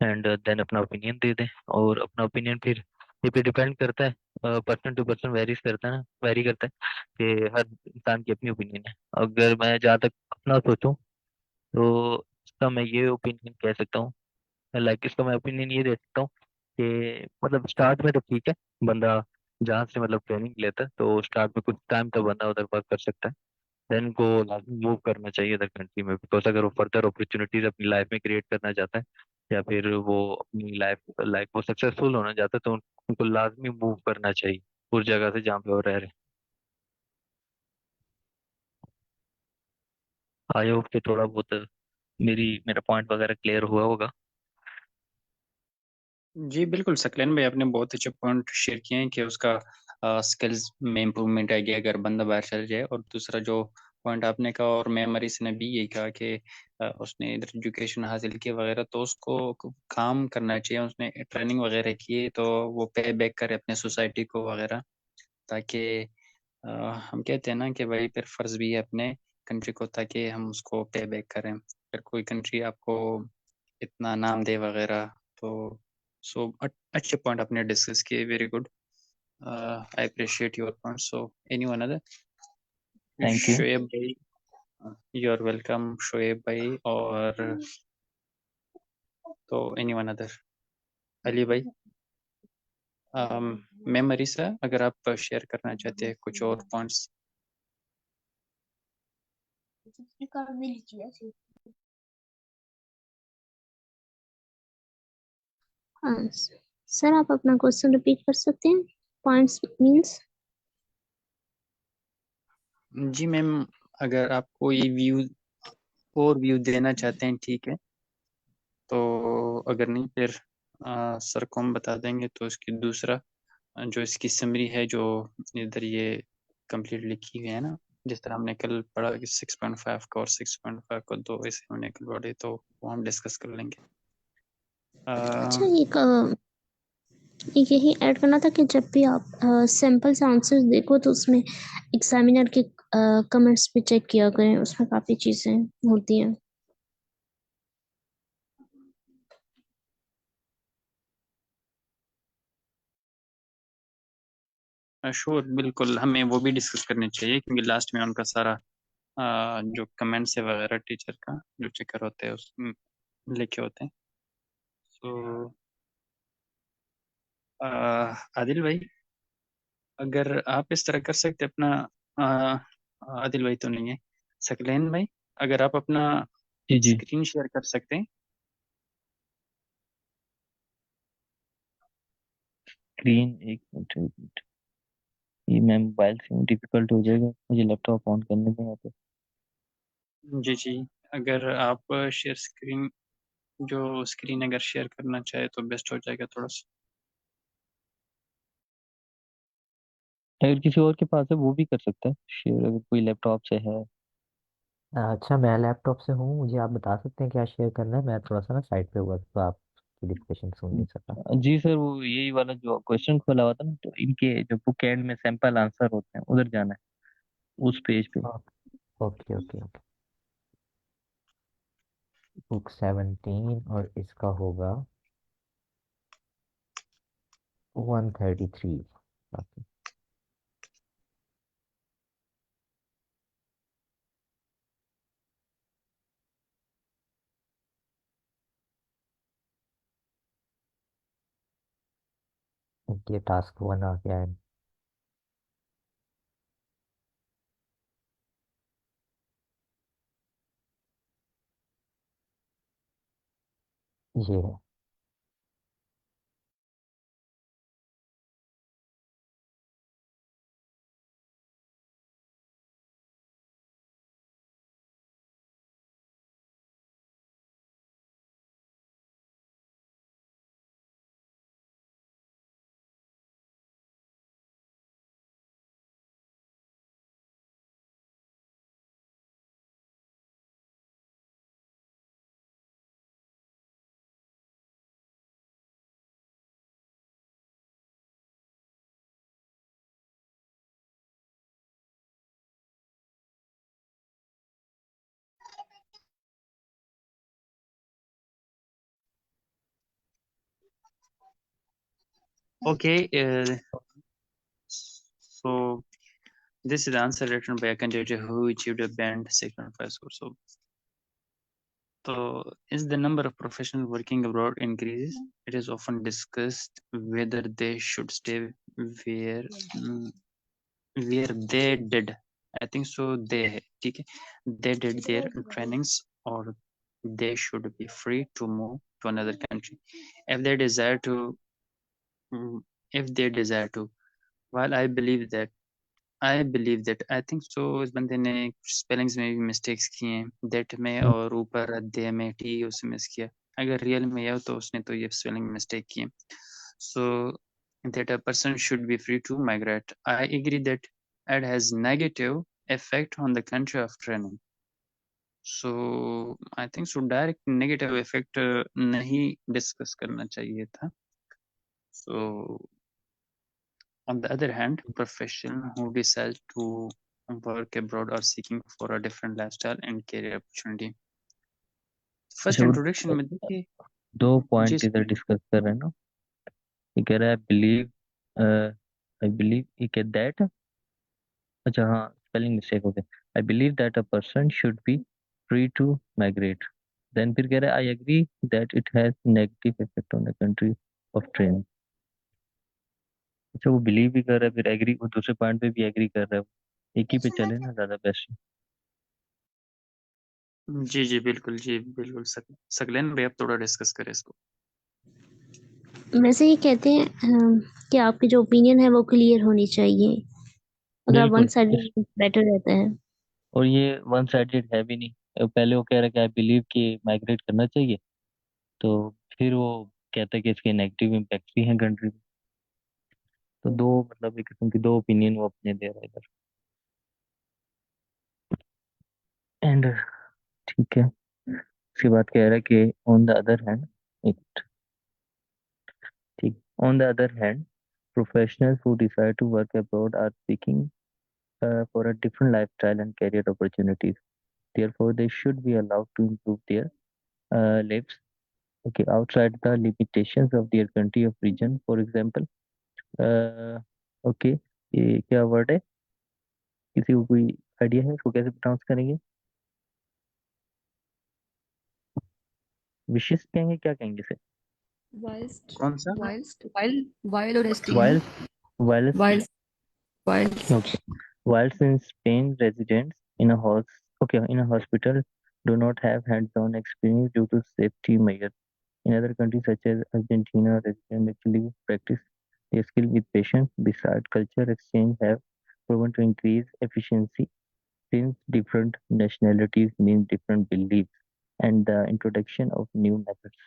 एंड देन अपना ओपिनियन दे दें। और अपना ओपिनियन फिर ये पे डिपेंड करता है, पर्सन टू पर्सन वेरीज करता है ना, वेरी करता है कि हर इंसान की अपनी ओपिनियन है। अगर मैं जहाँ तक अपना सोचूं तो इसका मैं ये ओपिनियन कह सकता हूँ, लाइक इसका मैं ओपिनियन ये दे सकता हूँ कि मतलब स्टार्ट में तो ठीक है, बंदा जहाँ से मतलब ट्रेनिंग लेता है तो स्टार्ट में कुछ टाइम तक बंदा उधर वर्क कर सकता है। देन को लाजमी मूव करना चाहिए अदर कंट्री में, बिकॉज अगर वो फर्दर अपॉर्चुनिटीज अपनी लाइफ में क्रिएट करना चाहता है या फिर वो अपनी लाइफ वो सक्सेसफुल होना चाहता है तो उनको लाजमी मूव करना चाहिए उस जगह से जहाँ पे वो रह रहे हैं। आई होप कि थोड़ा बहुत मेरा पॉइंट वगैरह क्लियर हुआ होगा। जी बिल्कुल सकलेन भाई, आपने बहुत अच्छे पॉइंट शेयर किए हैं कि उसका स्किल्स में इम्प्रूवमेंट आएगी अगर बंदा बाहर चल जाए। और दूसरा जो पॉइंट आपने कहा और मेमोरी से ने भी यही कहा कि उसने इधर एजुकेशन हासिल की वगैरह तो उसको काम करना चाहिए, उसने ट्रेनिंग वगैरह की है तो वो पे बैक करे अपने सोसाइटी को वगैरह, ताकि अ, हम कहते हैं ना कि भाई फिर फर्ज भी है अपने कंट्री को ताकि हम उसको पे बैक करें। अगर कोई कंट्री आपको इतना नाम दे वगैरह तो सो अच्छे पॉइंट आपने डिस्कस किए, very good. I appreciate your point. So anyone other? Thank you. Shoaib भाई, यू आर वेलकम शोएब भाई। और तो एनीवन अदर? अली भाई, मैं मरीसा, अगर आप शेयर करना चाहते हैं कुछ और पॉइंट्स। हाँ सर, आप अपना क्वेश्चन रिपीट कर सकते हैं? Points means? जी मैम, अगर आपको ये व्यू और व्यू देना चाहते हैं ठीक है, तो अगर नहीं फिर सर को हम बता देंगे तो इसकी दूसरा जो इसकी समरी है जो इधर ये कंप्लीट लिखी हुई है ना, जिस तरह हमने कल पढ़ा कि 6.5 का और 6.5 को दो ऐसे हमने कल पढ़े, तो वो हम डिस्कस कर लेंगे। अच्छा, एक यही ऐड करना था कि जब भी आप सैम्पल आंसर्स देखो तो उसमें एग्जामिनर के कमेंट्स भी चेक किया करें, उसमें काफ़ी चीज़ें होती हैं। श्योर, बिल्कुल हमें वो भी डिस्कस करनी चाहिए क्योंकि लास्ट में उनका सारा जो कमेंट्स है वगैरह टीचर का जो चेकर होते हैं उस लिखे होते हैं। सो आदिल भाई, अगर आप इस तरह कर सकते अपना आदिल भाई तो नहीं है, सकलैन भाई, अगर आप अपना जी जी। स्क्रीन शेयर कर सकते हैं। स्क्रीन एक मिनट, ये मैं मोबाइल से डिफिकल्ट हो जाएगा, मुझे लैपटॉप ऑन करने दें यहाँ पे। जी जी, अगर आप शेयर स्क्रीन, जो स्क्रीन अगर शेयर करना चाहे तो बेस्ट हो जाएगा थोड़ा सा। अगर किसी और के पास है वो भी कर सकता है शेयर, अगर कोई लैपटॉप से है। अच्छा, मैं लैपटॉप से हूँ, मुझे आप बता सकते हैं क्या शेयर करना है? मैं थोड़ा सा ना साइड पे हुआ तो आपकी डिस्कशन सुन नहीं सका। जी सर, वो यही वाला जो क्वेश्चन खोला हुआ था ना, तो इनके जो बुक एंड में सैंपल आंसर होते हैं उधर जाना है, उस पेज पे। हाँ, ओके ओके ओके। बुक 17 और इसका होगा 133। ये टास्क 1 आ गया है। ये है। Okay, so this is the answer written by a candidate who achieved a band 6.5 score. So, as the number of professionals working abroad increases, it is often discussed whether they should stay where mm, where they did. I think so. ठीक है, they did their trainings, or they should be free to move to another country if they desire to. mm, If they desire to. While I think so इस बंदे ने spellings में भी mistakes किए हैं, that में और ऊपर दे में टी उसमें मिस किया. अगर रियल में है तो उसने तो ये स्पेलिंग मिस्टेक की है. So that a person should be free to migrate. I agree that it has negative effect on the country of training. So I think so direct negative effect नहीं discuss करना चाहिए था. So on the other hand, professionals who decide to work abroad are seeking for a different lifestyle and career opportunity. First अच्छा, वो introduction में देखिए. दो जी point इधर सर. डिस्कस कर रहे हैं ना. ये कह रहा है आई बिलीव ये कह दैट. अच्छा हाँ, स्पेलिंग मिस्टेक हो गया. I believe that a person should be free to migrate. Then फिर कह रहा है I agree that it has negative effect on the country of training. अच्छा, वो बिलीव भी कर रहा है, फिर एग्री, वो दूसरे पॉइंट पे भी एग्री कर रहा है. एक ही पे चले ना, ज्यादा बेस्ट. जी बिल्कुल. जी बिल्कुल. सकलेन भाई, आप थोड़ा डिस्कस करें इसको. वैसे ये कहते हैं कि आपकी जो ओपिनियन है वो क्लियर होनी चाहिए, अगर आप वन बिल्कुल. साइडेड बेटर रहता है. और ये वन साइडेड है भी नहीं. पहले वो कह रहा है कि आई बिलीव कि माइग्रेट करना चाहिए, तो फिर वो कहता है कि इसके नेगेटिव इम्पैक्ट भी हैं कंट्री में. तो दो, मतलब एक किस्म की दो ओपिनियन वो अपने दे रहा है इधर. एंड ठीक है. उसके बाद कह रहा है कि ऑन द अदर हैंड, एक ठीक, on the other hand professionals who decide to work abroad are seeking for a different lifestyle and career opportunities. Therefore, they should be allowed to improve their lives, okay, outside the limitations of their country of region. For example, okay, ये क्या word है, किसी को कोई idea है इसको कैसे pronounce करेंगे? विशेष कहेंगे, क्या कहेंगे इसे? whilst कौन सा? while और st है. वाइल्स. वाइल्स. whilst Okay. Whilst in Spain, residents in a hospital do not have hands-on experience due to safety measures. In other countries such as Argentina, residents actually practice their skill with patients. Besides, culture exchange have proven to increase efficiency since different nationalities mean different beliefs and the introduction of new methods.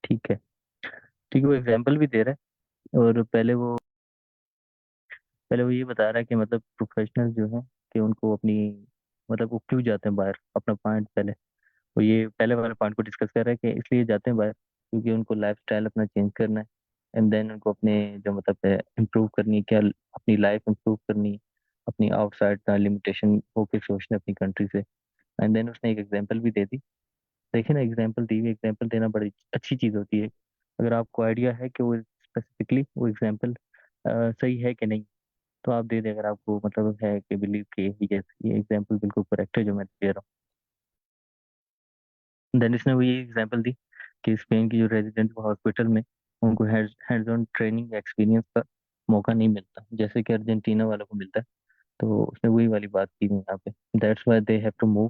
ठीक है. ठीक है, वो example भी दे रहा है. और पहले वो ये बता रहा है कि मतलब प्रोफेशनल जो है कि उनको अपनी, मतलब वो क्यों जाते हैं बाहर. अपना पॉइंट पहले, वो ये पहले वाले पॉइंट को डिस्कस कर रहा है कि इसलिए जाते हैं बाहर क्योंकि उनको लाइफ स्टाइल अपना चेंज करना है. एंड देन उनको अपने जो मतलब है इम्प्रूव करनी है, क्या अपनी लाइफ इम्प्रूव करनी है, अपनी आउटसाइड का लिमिटेशन होके सोचना है अपनी कंट्री से. एंड देन उसने एक एग्जांपल भी दे दी. देखिए ना, एग्जांपल दी हुई, एग्जांपल देना बड़ी अच्छी चीज़ होती है. अगर आपको आइडिया है कि वो स्पेसिफिकली वो एग्जांपल सही है कि नहीं, तो आप दे दें. अगर आपको मतलब है कि बिलीव कि यस, ये एग्जांपल बिल्कुल करेक्ट है जो मैं दे रहा हूँ. देन इसने वो ये एग्जांपल दी कि स्पेन की जो रेजिडेंट हॉस्पिटल में उनको हैंड्स ऑन ट्रेनिंग एक्सपीरियंस का मौका नहीं मिलता जैसे कि अर्जेंटीना वालों को मिलता है. तो उसने वही वाली बात की यहाँ पे. That's why they have to move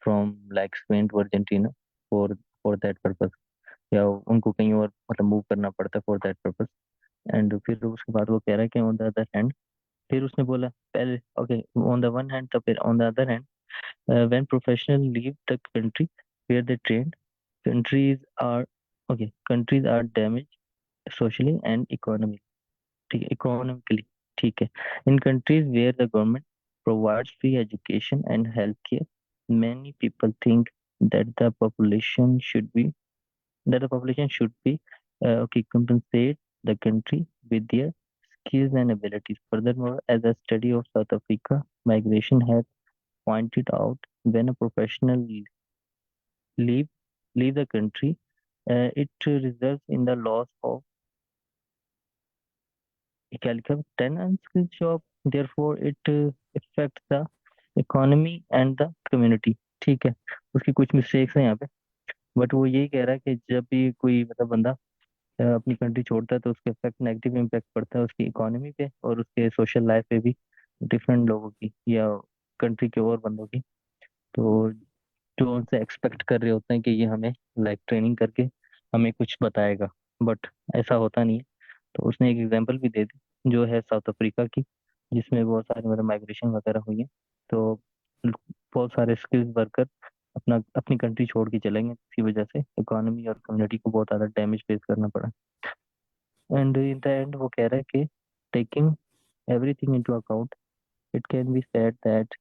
from like Spain to Argentina for for that purpose. या उनको कहीं और मतलब मूव करना पड़ता है फॉर दैट पर्पस. एंड फिर उसके बाद वो कह रहा है कि ऑन द अदर हैंड, फिर उसने बोला पहले okay, on the one hand, तो फिर on the other hand, when professional leave the country where they train, countries are countries are damaged socially and economically. ठीक है, इकोनॉमिकली. ठीक है. In countries where the government provides free education and healthcare, many people think that the population should be compensate the country with their skills and abilities. Furthermore, as a study of South Africa migration has pointed out, when a professional leave leave the country, it results in the loss of, okay, countries are damaged socially and economically. ठीक है. In countries where the government provides free education and health care, many people think that the population should be it results in the loss of क्या लिखा है, 10 unskilled job, therefore it affects the economy and the community। ठीक है, उसकी कुछ mistakes हैं यहाँ पे, बट वो यही कह रहा है कि जब भी कोई मतलब बंदा अपनी कंट्री छोड़ता है तो उसके इफेक्ट, नेगेटिव इम्पैक्ट पड़ता है उसकी इकोनॉमी पे और उसके सोशल लाइफ पे भी, डिफरेंट लोगों की या कंट्री के और बंदों की। तो जो उनसे एक्सपेक्ट कर रहे होते हैं कि ये हमें लाइक ट्रेनिंग करके हमें कुछ बताएगा, बट ऐसा होता नहीं है। तो उसने एक एग्जांपल भी दे दी जो है साउथ अफ्रीका की, जिसमें बहुत सारी मतलब माइग्रेशन वगैरह हुई है। तो बहुत सारे स्किल्ड वर्कर अपना अपनी कंट्री छोड़ के चलेंगे, इसी वजह से इकोनॉमी और कम्युनिटी को बहुत ज़्यादा डैमेज फेस करना पड़ा। एंड इन द एंड वो कह रहा है कि taking everything into account, it can be said that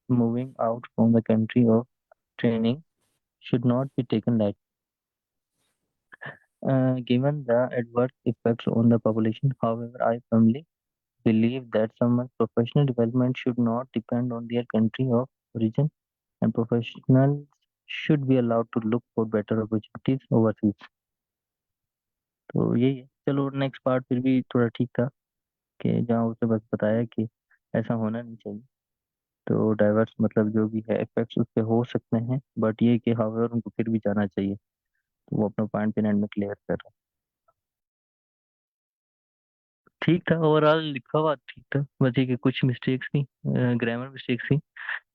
moving out from the country of training should not be taken lightly, given the adverse effects on the population. However, I firmly believe that someone's professional development should not depend on their country of origin, and professionals should be allowed to look for better opportunities overseas। तो यही है। चलो next part फिर भी थोड़ा ठीक था, कि जहाँ उसे बस बताया कि ऐसा होना नहीं चाहिए। तो डाइवर्स मतलब जो भी है इफेक्ट्स उसके हो सकते हैं, बट ये कि हाउएवर उनको फिर भी जाना चाहिए। तो वो अपना पॉइंट पिन एंड में क्लियर कर रहा है। ठीक था, ओवरऑल लिखा हुआ ठीक था, बस ये कि कुछ मिस्टेक्स थी, ग्रामर मिस्टेक्स थी।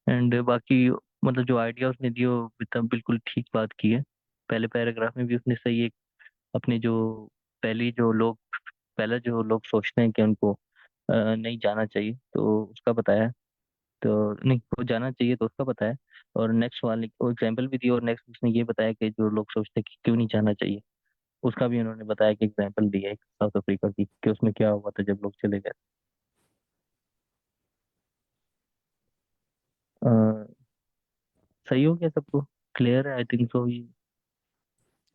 एंड बाकी मतलब जो आइडिया उसने दिया वो एकदम बिल्कुल ठीक बात की है। पहले पैराग्राफ में भी उसने सही एक अपने जो पहली जो लोग पहले जो लोग सोचते हैं कि उनको नहीं जाना चाहिए तो उसका बताया। तो नहीं, वो जाना चाहिए तो उसका बताया। और नेक्स्ट वाले को एग्जाम्पल भी दिया, और नेक्स्ट उसने ये बताया कि जो लोग सोचते हैं कि क्यों नहीं जाना चाहिए, उसका भी उन्होंने बताया कि एग्जाम्पल दिया है साउथ अफ्रीका की कि उसमें क्या हुआ था जब लोग चले गए। अ, सही हो गया सबको, क्लियर है आई थिंक सो ये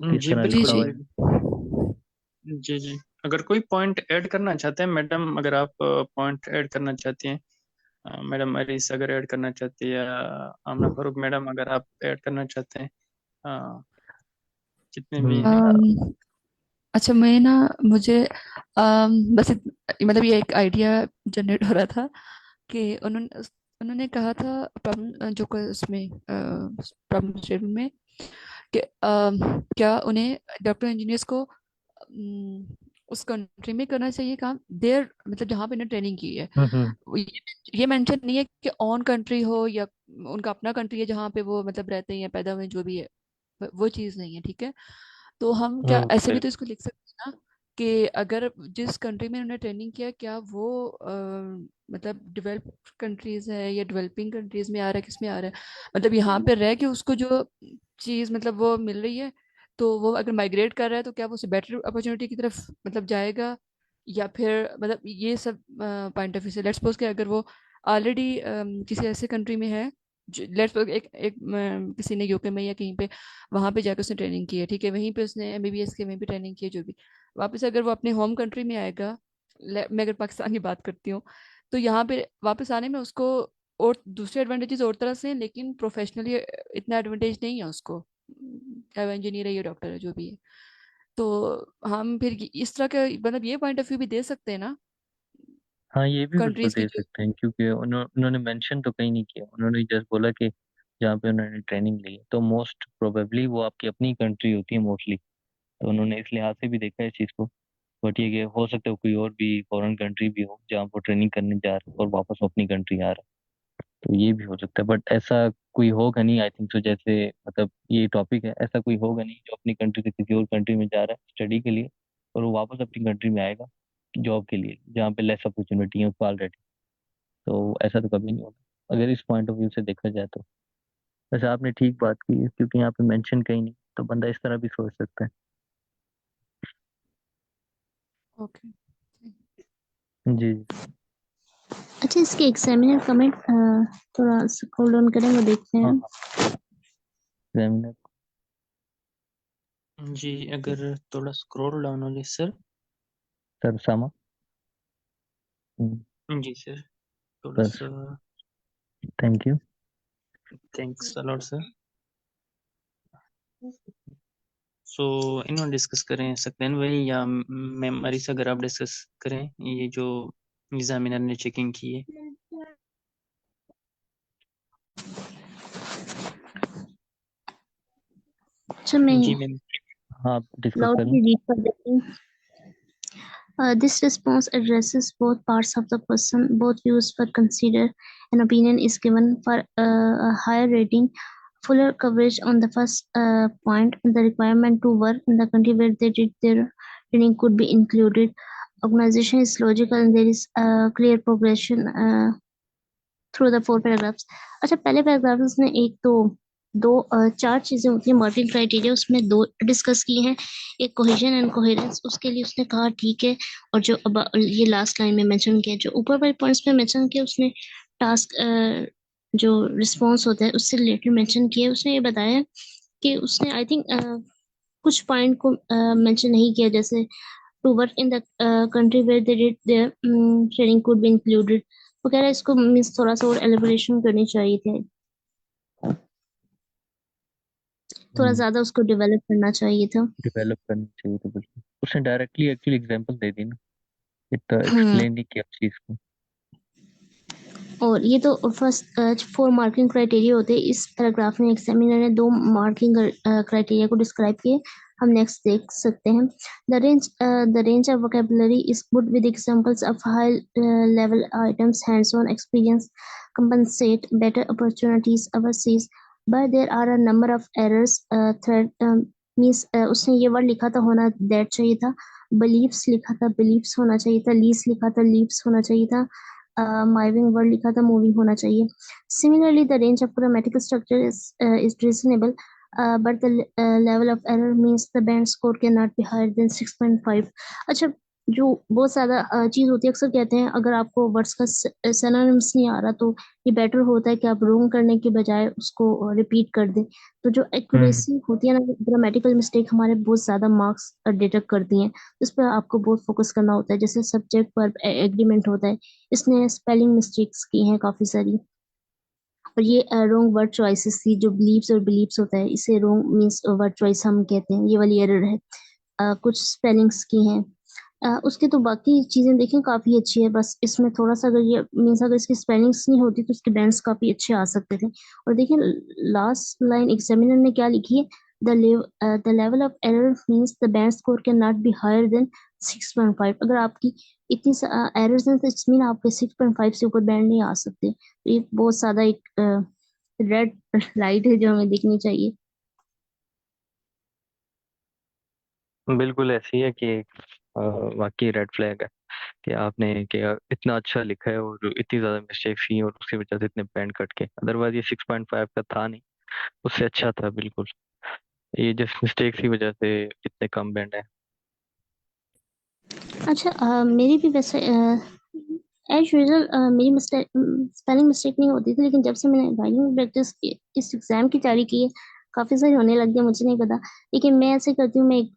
किस जी तरह जी लिखा बिल्कुल हुआ जी। है। जी जी। अगर कोई पॉइंट ऐड करना चाहते हैं मैडम, अगर आप पॉइंट ऐड करना चाहती हैं, मैडम अरीस अगर ऐड करना चाहती है, या आमना फारूक मैडम अगर आप ऐड करना चाहते हैं, अ, जितने भी हैं। अम, अच्छा मैं ना मुझे बस मतलब ये एक आइडिया जनरेट हो रहा था कि उन्होंने कहा था प्रॉब्लम जो उसमें प्रॉब्लम स्टेटमेंट में कि क्या उन्हें डॉक्टर इंजीनियर्स को उस कंट्री में करना चाहिए काम देर मतलब जहाँ पे उन्हें ट्रेनिंग की है। हम्म। ये मेंशन नहीं है कि ऑन कंट्री हो या उनका अपना कंट्री है जहाँ पे वो मतलब रहते हैं या पैदा हुए हैं, जो भी है वो चीज़ नहीं है, ठीक है। तो हम क्या ऐसे भी तो बिल्कुल। इसको लिख सकते हैं ना कि अगर जिस कंट्री में उन्होंने ट्रेनिंग किया क्या वो मतलब डेवलप कंट्रीज है या डेवलपिंग कंट्रीज में आ रहा है, किस में आ रहा है, मतलब यहाँ पे रह के उसको जो चीज़ मतलब वो मिल रही है, तो वो अगर माइग्रेट कर रहा है तो क्या वो उसे बेटर अपॉर्चुनिटी की तरफ मतलब जाएगा, या फिर मतलब ये सब पॉइंट ऑफ व्यू से लेट्स सपोज कि अगर वो ऑलरेडी किसी ऐसे कंट्री में है, लेट्स एक किसी ने यूके में या कहीं पे वहां पे जाकर उसने ट्रेनिंग की है, ठीक है, वहीं पे उसने एमबीबीएस के में भी ट्रेनिंग की है, जो भी वापस अगर वो अपने होम कंट्री में आएगा, मैं अगर पाकिस्तान की बात करती हूँ, तो यहाँ पे वापस आने में उसको और दूसरे एडवांटेजेस और तरह से हैं, लेकिन प्रोफेशनली इतना एडवांटेज नहीं है उसको, चाहे वो इंजीनियर है या डॉक्टर है जो भी है। तो हम फिर इस तरह का मतलब ये पॉइंट ऑफ व्यू भी दे सकते हैं ना हाँ, ये भी बिल्कुल कंट्रीज की दे जो। सकते हैं, क्योंकि उन्होंने मेंशन तो कहीं नहीं किया, उन्होंने जस्ट बोला कि जहाँ पे उन्होंने ट्रेनिंग ली है तो मोस्ट प्रोबेबली वो आपकी अपनी कंट्री होती है मोस्टली। तो उन्होंने इस लिहाज से भी देखा है इस चीज़ को। बट ये कि हो सकता है कोई और भी फॉरेन कंट्री भी हो जहाँ वो ट्रेनिंग करने जा रहा है और वापस अपनी कंट्री आ रहा है। तो ये भी हो सकता है, बट ऐसा कोई होगा नहीं आई थिंक। तो जैसे मतलब ये टॉपिक है, ऐसा कोई होगा नहीं जो अपनी कंट्री से किसी और कंट्री में जा रहा है स्टडी के लिए और वो वापस अपनी कंट्री में आएगा जॉब के लिए, जहाँ पे लेस अपॉर्चुनिटी है उसको ऑलरेडी। तो ऐसा तो कभी नहीं होगा अगर इस पॉइंट ऑफ व्यू से देखा जाए तो। वैसे आपने ठीक बात की है, क्योंकि यहाँ पे मेंशन कहीं नहीं, तो बंदा इस तरह भी सोच सकता है। ओके। जी। अच्छा, इसके एग्जामिनर कमेंट थोड़ा स्क्रॉल डाउन करें, वो देखते हाँ हैं। हाँ, एग्जामिनर। जी अगर थोड़ा स्क्रॉल डाउन हो जाए सर। सर सामा। जी सर, थोड़ा बस। सा। Thank you. Thanks a lot sir. So इन्होंने डिस्कस करें सकते भाई या मेमोरी से, अगर आप डिस्कस करें ये जो एग्जामिनर ने चेकिंग की है। अच्छा मैं जी मैम। हाँ आप डिस्कस कर लें। लाउडली रीड कर देती हूँ. This response addresses both parts of the person. Both views were considered. An opinion is given for a higher rating. Fuller coverage on the first point. The requirement to work in the country where they did their training could be included. Organization is logical and there is a clear progression through the four paragraphs. अच्छा पहले paragraphs में एक तो चार चीजें होती हैं marking criteria, उसमें दो डिस्कस की हैं. एक कोहेजन एंड कोहेरेंस, उसके लिए उसने कहा ठीक है. और जो अब ये लास्ट लाइन में मेंशन किया, जो ऊपर वाले पॉइंट्स में मेंशन किया उसने टास्क जो रिस्पॉन्स होता है उससे रिलेटेड मेंशन किया. उसने ये बताया कि उसने आई थिंक कुछ पॉइंट को मेंशन नहीं किया, जैसे to work in the country where they did their training could be included वगैरह. इसको मीन्स थोड़ा सा और एलिबोरेशन करनी चाहिए थी, थोड़ा ज्यादा उसको डेवलप करना चाहिए था. डेवलप करनी चाहिए तो बिल्कुल, उसने डायरेक्टली एक्चुअली एग्जांपल दे दी ना, इतना हम्म. एक्सप्लेन नहीं किया उस चीज को। और ये तो फर्स्ट 4 मार्किंग क्राइटेरिया होते हैं. इस पैराग्राफ में एग्जामिनर ने 2 मार्किंग क्राइटेरिया को डिस्क्राइब किए. हम नेक्स्ट देख सकते हैं. The range of vocabulary is good with examples of high level items. Hands on experience compensate better opportunities overseas, but there are a number of errors. Thread means उसने ये word लिखा था, होना that चाहिए था. beliefs लिखा था, beliefs होना चाहिए था. lease लिखा था, leaves होना चाहिए था. moving वर्ड लिखा था, moving होना चाहिए. Similarly, the range of grammatical structure is reasonable, but the level of error means the band score cannot be higher than 6.5. अच्छा, जो बहुत ज्यादा चीज होती है, अक्सर कहते हैं अगर आपको वर्ड्स का सिनोनिम्स नहीं आ रहा तो ये बेटर होता है कि आप रोंग करने के बजाय उसको रिपीट कर दें. तो जो एक्यूरेसी होती है ना, ग्रामेटिकल मिस्टेक हमारे बहुत ज्यादा मार्क्स डिडक्ट करती हैं. इस पर आपको बहुत फोकस करना होता है. जैसे सब्जेक्ट वर्ब एग्रीमेंट होता है, इसने स्पेलिंग मिस्टेक्स की हैं काफी सारी. और ये रोंग वर्ड चॉइसेस थी. जो बिलीव्स और बिलीव्स होता है, इसे रोंग मींस वर्ड चॉइस हम कहते हैं, ये वाली एरर है. कुछ स्पेलिंग्स की हैं. उसके तो बाकी चीजें देखें काफी अच्छी है. बस इसमें थोड़ा सा अगर ये मीन्स अगर इसकी स्पेलिंग्स नहीं होती तो इसके बैंड्स काफी अच्छे आ सकते थे. और देखिए लास्ट लाइन एग्जामिनर ने क्या लिखी है, the level of error means the band score can not be higher than 6.5. अगर आपकी इतनी एरर्स हैं तो इट्स मीन आपके 6.5 से ऊपर बैंड नहीं आ सकते. तो ये बहुत ज्यादा एक रेड लाइट है जो हमें दिखनी चाहिए. बिल्कुल ऐसी है कि वाकई रेड फ्लैग है कि आपने कि इतना अच्छा लिखा है और इतनी ज्यादा मिस्टेक्स की और उसकी वजह से इतने बैंड कट के, अदरवाइज ये 6.5 का था नहीं, उससे अच्छा था बिल्कुल। ये जस्ट मिस्टेक्स की वजह से इतने कम बैंड है। अच्छा मेरी भी वैसे एज यूजल मेरी मिस्टेक स्पेलिंग मिस्टेक नहीं होती थी, लेकिन जब से मैंने राइटिंग प्रैक्टिस की, इस एग्जाम की तैयारी की है, काफ़ी सारी होने लग गई. मुझे नहीं पता, लेकिन मैं ऐसे करती हूँ. मैं एक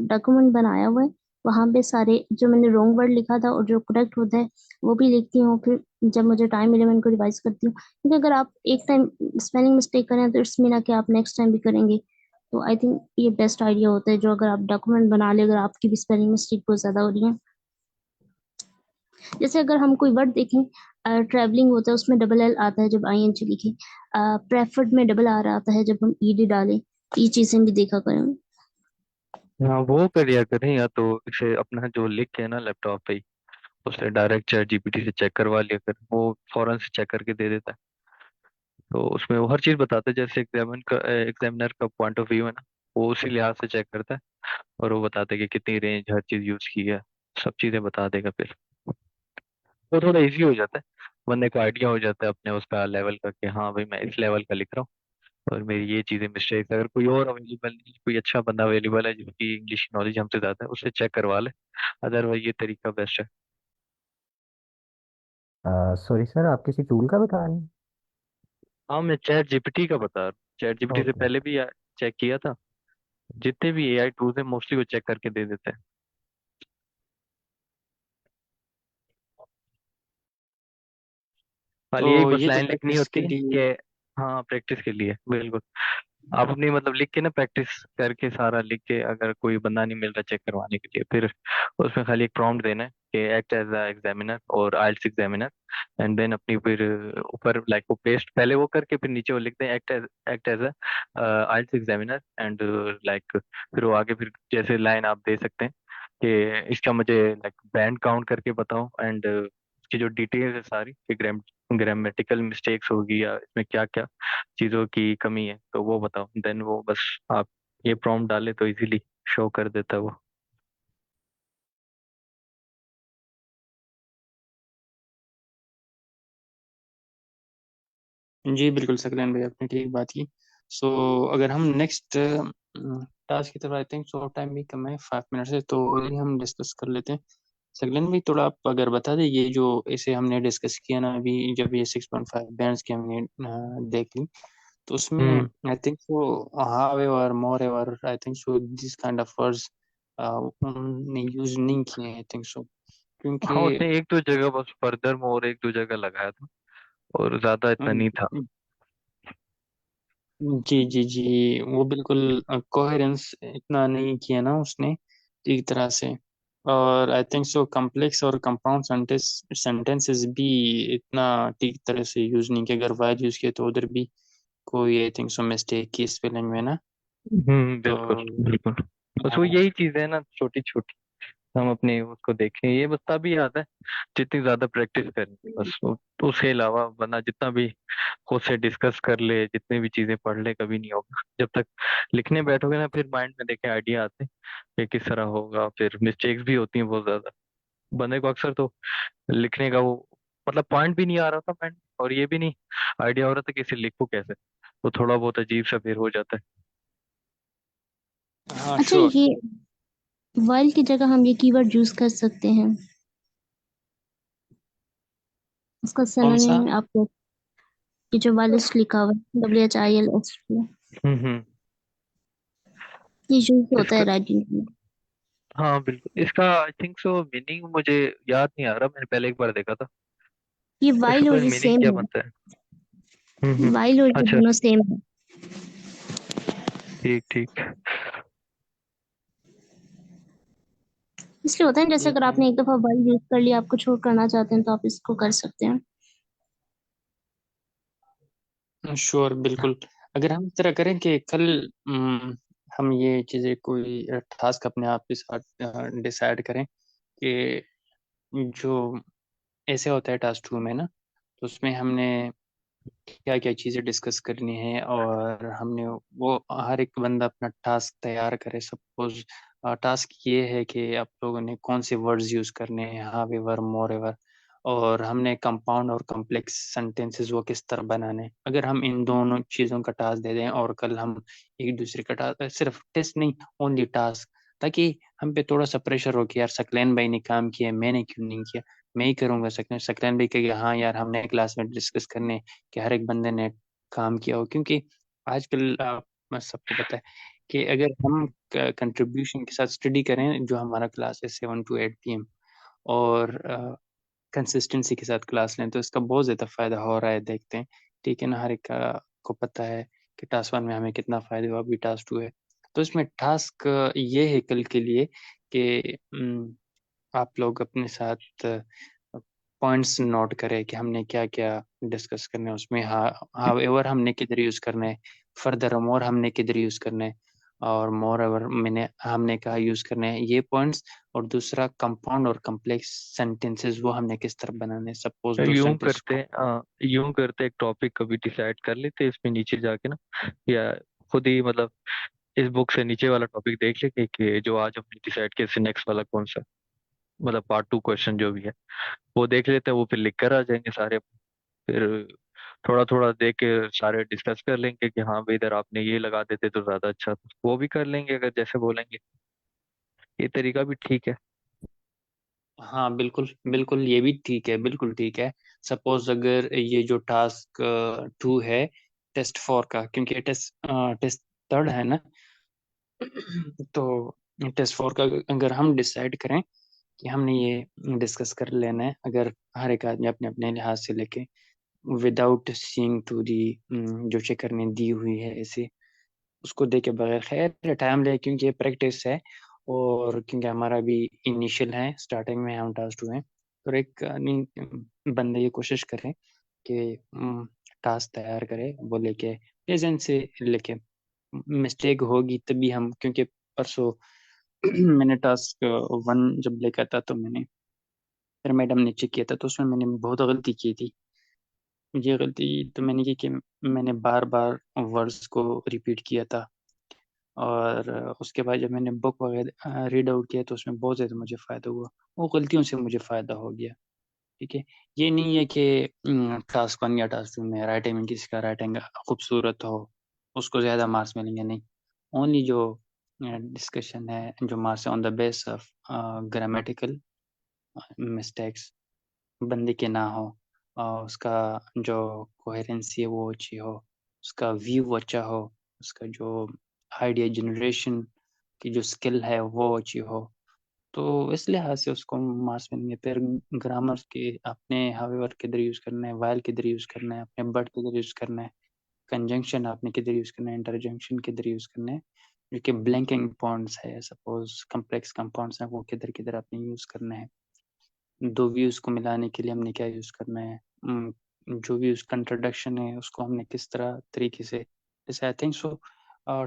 डॉक्यूमेंट बनाया हुआ है, वहाँ पे सारे जो मैंने रॉन्ग वर्ड लिखा था और जो करेक्ट होता है वो भी लिखती हूँ. फिर जब मुझे टाइम मिले मैं इनको रिवाइज करती हूँ, क्योंकि अगर आप एक टाइम स्पेलिंग मिस्टेक करें तो इट्स मीन कि आप नेक्स्ट टाइम भी करेंगे. तो आई थिंक ये बेस्ट आइडिया होता है, जो अगर आप डॉक्यूमेंट बना ले, अगर आपकी भी स्पेलिंग मिस्टेक बहुत ज़्यादा हो रही है. जैसे अगर हम कोई वर्ड देखें, ट्रैवलिंग होता है उसमें डबल एल आता है जब आई एन जी लिखे. प्रेफर्ड में डबल आर आता है जब हम ईडी डालें. ये चीजें भी देखा करें. हाँ वो कर लिया करें, या तो इसे अपना जो लिख के ना लैपटॉप पे ही उसे डायरेक्ट चैट जीपीटी से चेक करवा लिया कर, वो फौरन से चेक करके दे देता है। तो उसमें वो हर चीज बताता है, जैसे एग्जामिनर का पॉइंट ऑफ व्यू है ना, वो उसी लिहाज से चेक करता है और वो बताता है कि कितनी रेंज हर चीज यूज की है, सब चीजें बता देगा फिर। तो थोड़ा इजी हो जाता है, बंदे को आइडिया हो जाता है अपने उसका लेवल का कि हाँ भाई मैं इस लेवल का लिख रहा हूँ और मेरी ये चीजें मिस्टेक, अगर कोई और अवेलेबल नहीं, कोई अच्छा बंदा अवेलेबल है जिसकी इंग्लिश नॉलेज हमसे ज्यादा है, उससे चेक करवा ले, अदरवाइज ये तरीका बेस्ट है। सॉरी सर, आप किसी टूल का बता रहे हैं? हाँ मैं चैट जीपीटी का बता रहा हूँ, चैट जीपीटी से ओके. पहले भी चेक किया था, जितने भी एआई टूल्स हैं मोस्टली वो चेक करके दे देते हैं। तो खाली एक बस ये तो लाइन लिखनी प्रैक्टिस होती के है लिए। कि हाँ प्रैक्टिस के लिए बिल्कुल, आप अपनी मतलब लिख के ना, प्रैक्टिस करके सारा लिख के, अगर कोई बंदा नहीं मिल रहा चेक करवाने के लिए, फिर उसमें खाली एक प्रॉम्प्ट देना है कि एक्ट एज अ एग्जामिनर और आइल्स एग्जामिनर, एंड देन अपनी फिर ऊपर लाइक वो पेस्ट पहले वो करके फिर नीचे वो लिखते हैं act as a IELTS examiner and like, फिर वो आगे फिर जैसे लाइन आप दे सकते हैं कि इसका मुझे लाइक बैंड काउंट करके बताओ, एंड इसकी जो डिटेल्स है सारी कि ग्रामेटिकल मिस्टेक्स होगी या इसमें क्या क्या चीज़ों की कमी है तो वो बताओ, देन वो बस आप ये प्रॉम्प्ट डाले तो इजीली शो कर देता है वो। जी बिल्कुल सकलैन भाई, आपने ठीक बात की। सो अगर हम नेक्स्ट टास्क की तरफ, आई थिंक सो टाइम भी कम है, 5 मिनट से, तो ये हम डिस्कस कर लेते हैं। सकलैन भाई थोड़ा आप अगर बता दें, ये जो इसे हमने डिस्कस किया ना अभी, जब ये 6.5 बैंड्स की हमने देख ली, तो उसमें hmm. I think so however, moreover, I think so this kind of words उन्होंने यूज नहीं किए, आई थिंक सो, क्योंकि हाँ, उसने एक दो जगह बस फर्दर में और एक दो जगह लगाया था, और ज्यादा इतना नहीं था। जी जी जी, वो बिल्कुल कोहेरेंस इतना नहीं किया ना उसने ठीक तरह से। और आई थिंक सो कॉम्प्लेक्स और कंपाउंड सेंटेंसेस भी इतना ठीक तरह से यूज नहीं किया। अगर वाइज यूज किया तो उधर भी कोई आई थिंक सो मिस्टेक की स्पेलिंग में ना। तो बिल्कुल बिल्कुल। बस वो यही चीज है ना, छोटी छोटी हम अपने उसको देखें, ये बस तभी याद है जितनी ज्यादा प्रैक्टिस करेंगे बस तो उसके अलावा वरना जितना भी खुद से डिस्कस कर ले, जितनी भी चीजें पढ़ ले, कभी नहीं होगा। जब तक लिखने बैठोगे ना, फिर माइंड में देखे आइडिया आते हैं कि किस तरह होगा, फिर मिस्टेक्स भी होती हैं बहुत ज्यादा। बंदे को अक्सर तो लिखने का वो मतलब पॉइंट भी नहीं आ रहा था माइंड, और ये भी नहीं आइडिया हो रहा था कि इसे लिखूं कैसे, तो थोड़ा बहुत अजीब सा फिर हो जाता है। हाँ अच्छा, श्योर। ये वाइल की जगह हम ये कीवर्ड यूज कर सकते हैं, उसका कौन सा? सिनोनिम आपको, ये जो वाइलिस्ट लिखा हुआ है, WHILST, हम्म। ये यूज होता है इसका राइटिंग में। हाँ बिल्कुल, इसका आई थिंक सो मीनिंग मुझे याद नहीं आ रहा, मैंने पहले एक बार देखा था। ये इसका वाइल और पता नहीं ये मीनिंग सेम क्या है, बनता है। हम्म। वाइल और ये अच्छा। दोनों सेम है। ठीक ठीक। इसलिए होता है जैसे ये अगर आपने एक दफा वाइल यूज कर लिया, आपको छोड़ करना चाहते हैं तो आप इसको कर सकते हैं। श्योर बिल्कुल। अगर हम इस तरह करें कि कल हम ये चीज़ें कोई टास्क अपने आप के साथ डिसाइड करें कि जो ऐसे होता है टास्क 2 में ना, तो उसमें हमने क्या क्या चीज़ें डिस्कस करनी है, और हमने वो हर एक बंदा अपना टास्क तैयार करे। सपोज टास्क ये है कि आप लोगों ने कौन से वर्ड्स यूज़ करने हैं, हाव एवर, मोर एवर, और हमने कंपाउंड और कॉम्प्लेक्स सेंटेंसेस वो किस तरह बनाने हैं। अगर हम इन दोनों चीज़ों का टास्क दे दें, और कल हम एक दूसरे का टास्क, सिर्फ टेस्ट नहीं, ओनली टास्क, ताकि हम पे थोड़ा सा प्रेशर हो कि यार सकलैन भाई ने काम किया, मैंने क्यों नहीं किया, मैं ही करूंगा। सकलैन भाई कहेगा हाँ यार हमने क्लास में डिस्कस करने कि हर एक बंदे ने काम किया हो। क्योंकि आजकल सबको पता है कि अगर हम कंट्रीब्यूशन के साथ स्टडी करें, जो हमारा क्लास है 7 to 8 PM, और कंसिस्टेंसी के साथ क्लास लें, तो इसका बहुत ज़्यादा फायदा हो रहा है, देखते हैं। ठीक है ना, हर एक को पता है कि टास्क 1 में हमें कितना फायदा हुआ, अभी टास्क 2 है। तो इसमें टास्क ये है कल के लिए कि आप लोग अपने साथ पॉइंट्स नोट करें कि हमने क्या क्या डिस्कस करना है उसमें। हाउ एवर हमने किधर यूज़ करना है, फर्दर मोर हमने किधर यूज़ करना है, और मोर एवर मैंने हमने कहा यूज़ करना है, ये पॉइंट्स। और दूसरा कंपाउंड और कम्प्लेक्स सेंटेंसेस वो हमने किस तरह बनाने हैं। सपोज दो सेंटेंस को यूं करते एक टॉपिक कभी डिसाइड कर लेते इसमें नीचे जाके ना, या खुद ही मतलब इस बुक से नीचे वाला टॉपिक देख लेंगे कि जो आज हमने डिसाइड किया इससे नेक्स्ट वाला कौन सा, मतलब पार्ट 2 क्वेश्चन जो भी है वो देख लेते हैं, वो फिर लिख कर आ जाएंगे सारे। फिर थोड़ा थोड़ा देख के सारे डिस्कस कर लेंगे कि हाँ भाई इधर आपने ये लगा देते तो ज्यादा अच्छा था, वो भी कर लेंगे अगर जैसे बोलेंगे। ये तरीका भी ठीक है। हाँ बिल्कुल बिल्कुल, ये भी ठीक है, बिल्कुल ठीक है। सपोज अगर ये जो टास्क 2 है टेस्ट 4 का, क्योंकि टेस्ट टेस्ट थर्ड है ना, तो टेस्ट 4 का अगर हम डिसाइड करें कि हमने ये डिस्कस कर लेना है, अगर हर एक आदमी अपने अपने लिहाज से लेके, विदाउट सीइंग टू दी जो चेकर ने दी हुई है ऐसे, उसको देखे बगैर। खैर टाइम ले, क्योंकि ये प्रैक्टिस है और क्योंकि हमारा भी इनिशियल है, स्टार्टिंग में हम टास्क 2 हैं, तो एक बंदे ये कोशिश करें कि टास्क तैयार करे, वो लेके प्रेजेंट से लेके, मिस्टेक होगी तभी हम, क्योंकि परसों मैंने टास्क 1 जब लेकर था तो मैंने, फिर मैडम ने चेक किया था तो उसमें मैंने बहुत गलती की थी। ये गलती तो मैंने की कि मैंने बार बार वर्ड्स को रिपीट किया था, और उसके बाद जब मैंने बुक वगैरह रीड आउट किया तो उसमें बहुत ज़्यादा मुझे फ़ायदा हुआ, वो गलतियों से मुझे फ़ायदा हो गया। ठीक है, ये नहीं है कि टास्क 1 या टास्क 2 में राइटिंग में किसी का राइटिंग खूबसूरत हो उसको ज़्यादा मार्क्स मिलेंगे, नहीं। ओनली जो डिस्कशन है, जो marks on the base of grammatical mistakes बंदे के ना हो, उसका जो कोहेरेंसी है वो अच्छी हो, उसका व्यू अच्छा हो, उसका जो आइडिया जनरेशन की जो स्किल है वो अच्छी हो, तो इस लिहाज से उसको मार्क्स मिलेंगे। फिर ग्रामर के अपने हावेवर किधर यूज़ करना है, वाइल किधर यूज़ करना है, अपने बट किधर यूज़ करना है, कंजंक्शन आपने किधर यूज़ करना है, इंटरजेक्शन किधर यूज़ करना है, जो कि ब्लैंकिंग पॉइंट्स है, सपोज कम्प्लेक्स कंपाउंड्स हैं, वो किधर किधर आपने यूज़ करना है, दो व्यूज को मिलाने के लिए हमने क्या यूज करना है, जो व्यूज कंट्रोडक्शन है उसको हमने किस तरह तरीके से, जैसे आई थिंक सो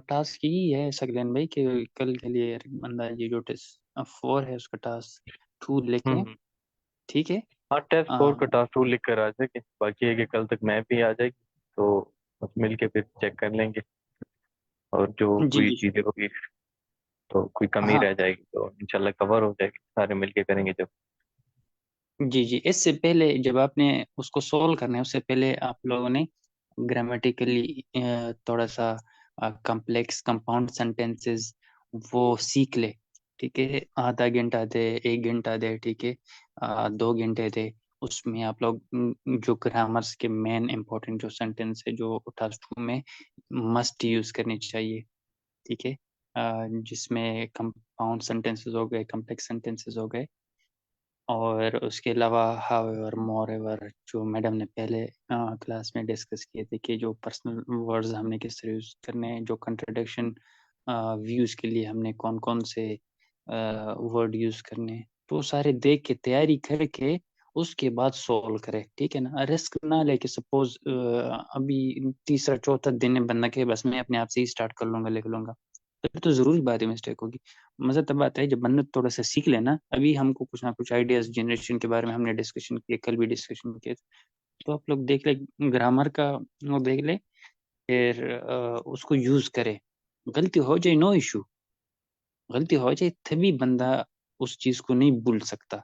टास्क यही है सकलेन भाई कि कल के लिए बंदा ये जो टेस्ट 4 है उसका टास्क 2 लेके, हम्म। ठीक है। हाँ, टेस्ट 4 का अ, टास्क 2 लिख कर आ जाएगी, बाकी है कि कल तक मैं भी आ जाएगी, तो बस मिल के फिर चेक कर लेंगे, और जो जी कोई जी चीजें होगी तो कोई कमी हाँ रह जाएगी तो इंशाल्लाह कवर हो जाएगी, सारे मिलके करेंगे जब। जी जी, इससे पहले जब आपने उसको सोल्व करना है उससे पहले आप लोगों ने ग्रामेटिकली थोड़ा सा कॉम्प्लेक्स कंपाउंड सेंटेंसेस वो सीख ले, ठीक है। आधा घंटा दे, 1 घंटा दे, ठीक है, 2 घंटे दे, उसमें आप लोग जो ग्रामर्स के मेन इंपॉर्टेंट जो सेंटेंस है जो टास्क 2 में मस्ट यूज करनी चाहिए, ठीक है, जिसमें कंपाउंड सेंटेंसेस हो गए, कॉम्प्लेक्स सेंटेंसेस हो गए, और उसके अलावा हाउएवर मोरएवर जो मैडम ने पहले क्लास में डिस्कस किए थे कि जो पर्सनल वर्ड्स हमने किस तरह यूज़ करने हैं, जो कंट्रडिक्शन व्यूज़ के लिए हमने कौन कौन से वर्ड यूज़ करने हैं, तो वो सारे देख के तैयारी करके उसके बाद सोल्व करे, ठीक है ना। रिस्क ना लेके सपोज अभी तीसरा चौथा दिन है बंदा के बस मैं अपने आप से ही स्टार्ट कर लूंगा, लिख लूंगा, फिर तो जरूरी बात है मिस्टेक होगी। मजा तब आता है जब बंदा थोड़ा सा सीख लेना। अभी हमको कुछ ना कुछ आइडियाज जनरेशन के बारे में हमने डिस्कशन किए, कल भी डिस्कशन किए, तो आप लोग देख ले, ग्रामर का वो देख ले, फिर उसको यूज करे। गलती हो जाए नो इशू, गलती हो जाए तभी बंदा उस चीज को नहीं भूल सकता,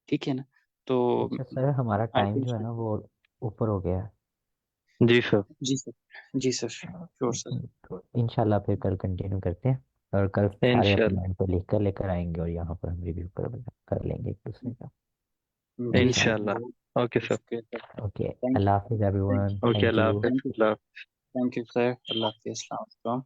ठीक है ना। तो अच्छा सर, हमारा आई टाइम थिंक जो है ना वो ऊपर हो गया है। जी सर। जी सर, जी सर, श्योर सर। तो इंशाल्लाह फिर कल कंटिन्यू करते हैं, और कल सारे इंशाल्लाह। अपने पे लिख कर लेकर आएंगे और यहाँ पर हम रिव्यू कर लेंगे एक दूसरे का। जी सर, इंशाल्लाह। बहुत इंशाल्लाह। Okay sir. शुक्रिया सर। ओके, थैंक अल्लाह हाफिज़ यू, एवरीवन, ओके, थैंक अल्लाह यू। हाफिज़। थैंक यू, अल्लाह। थैंक यू सर, अल्लाह हाफिज़, अस्सलाम वालेकुम।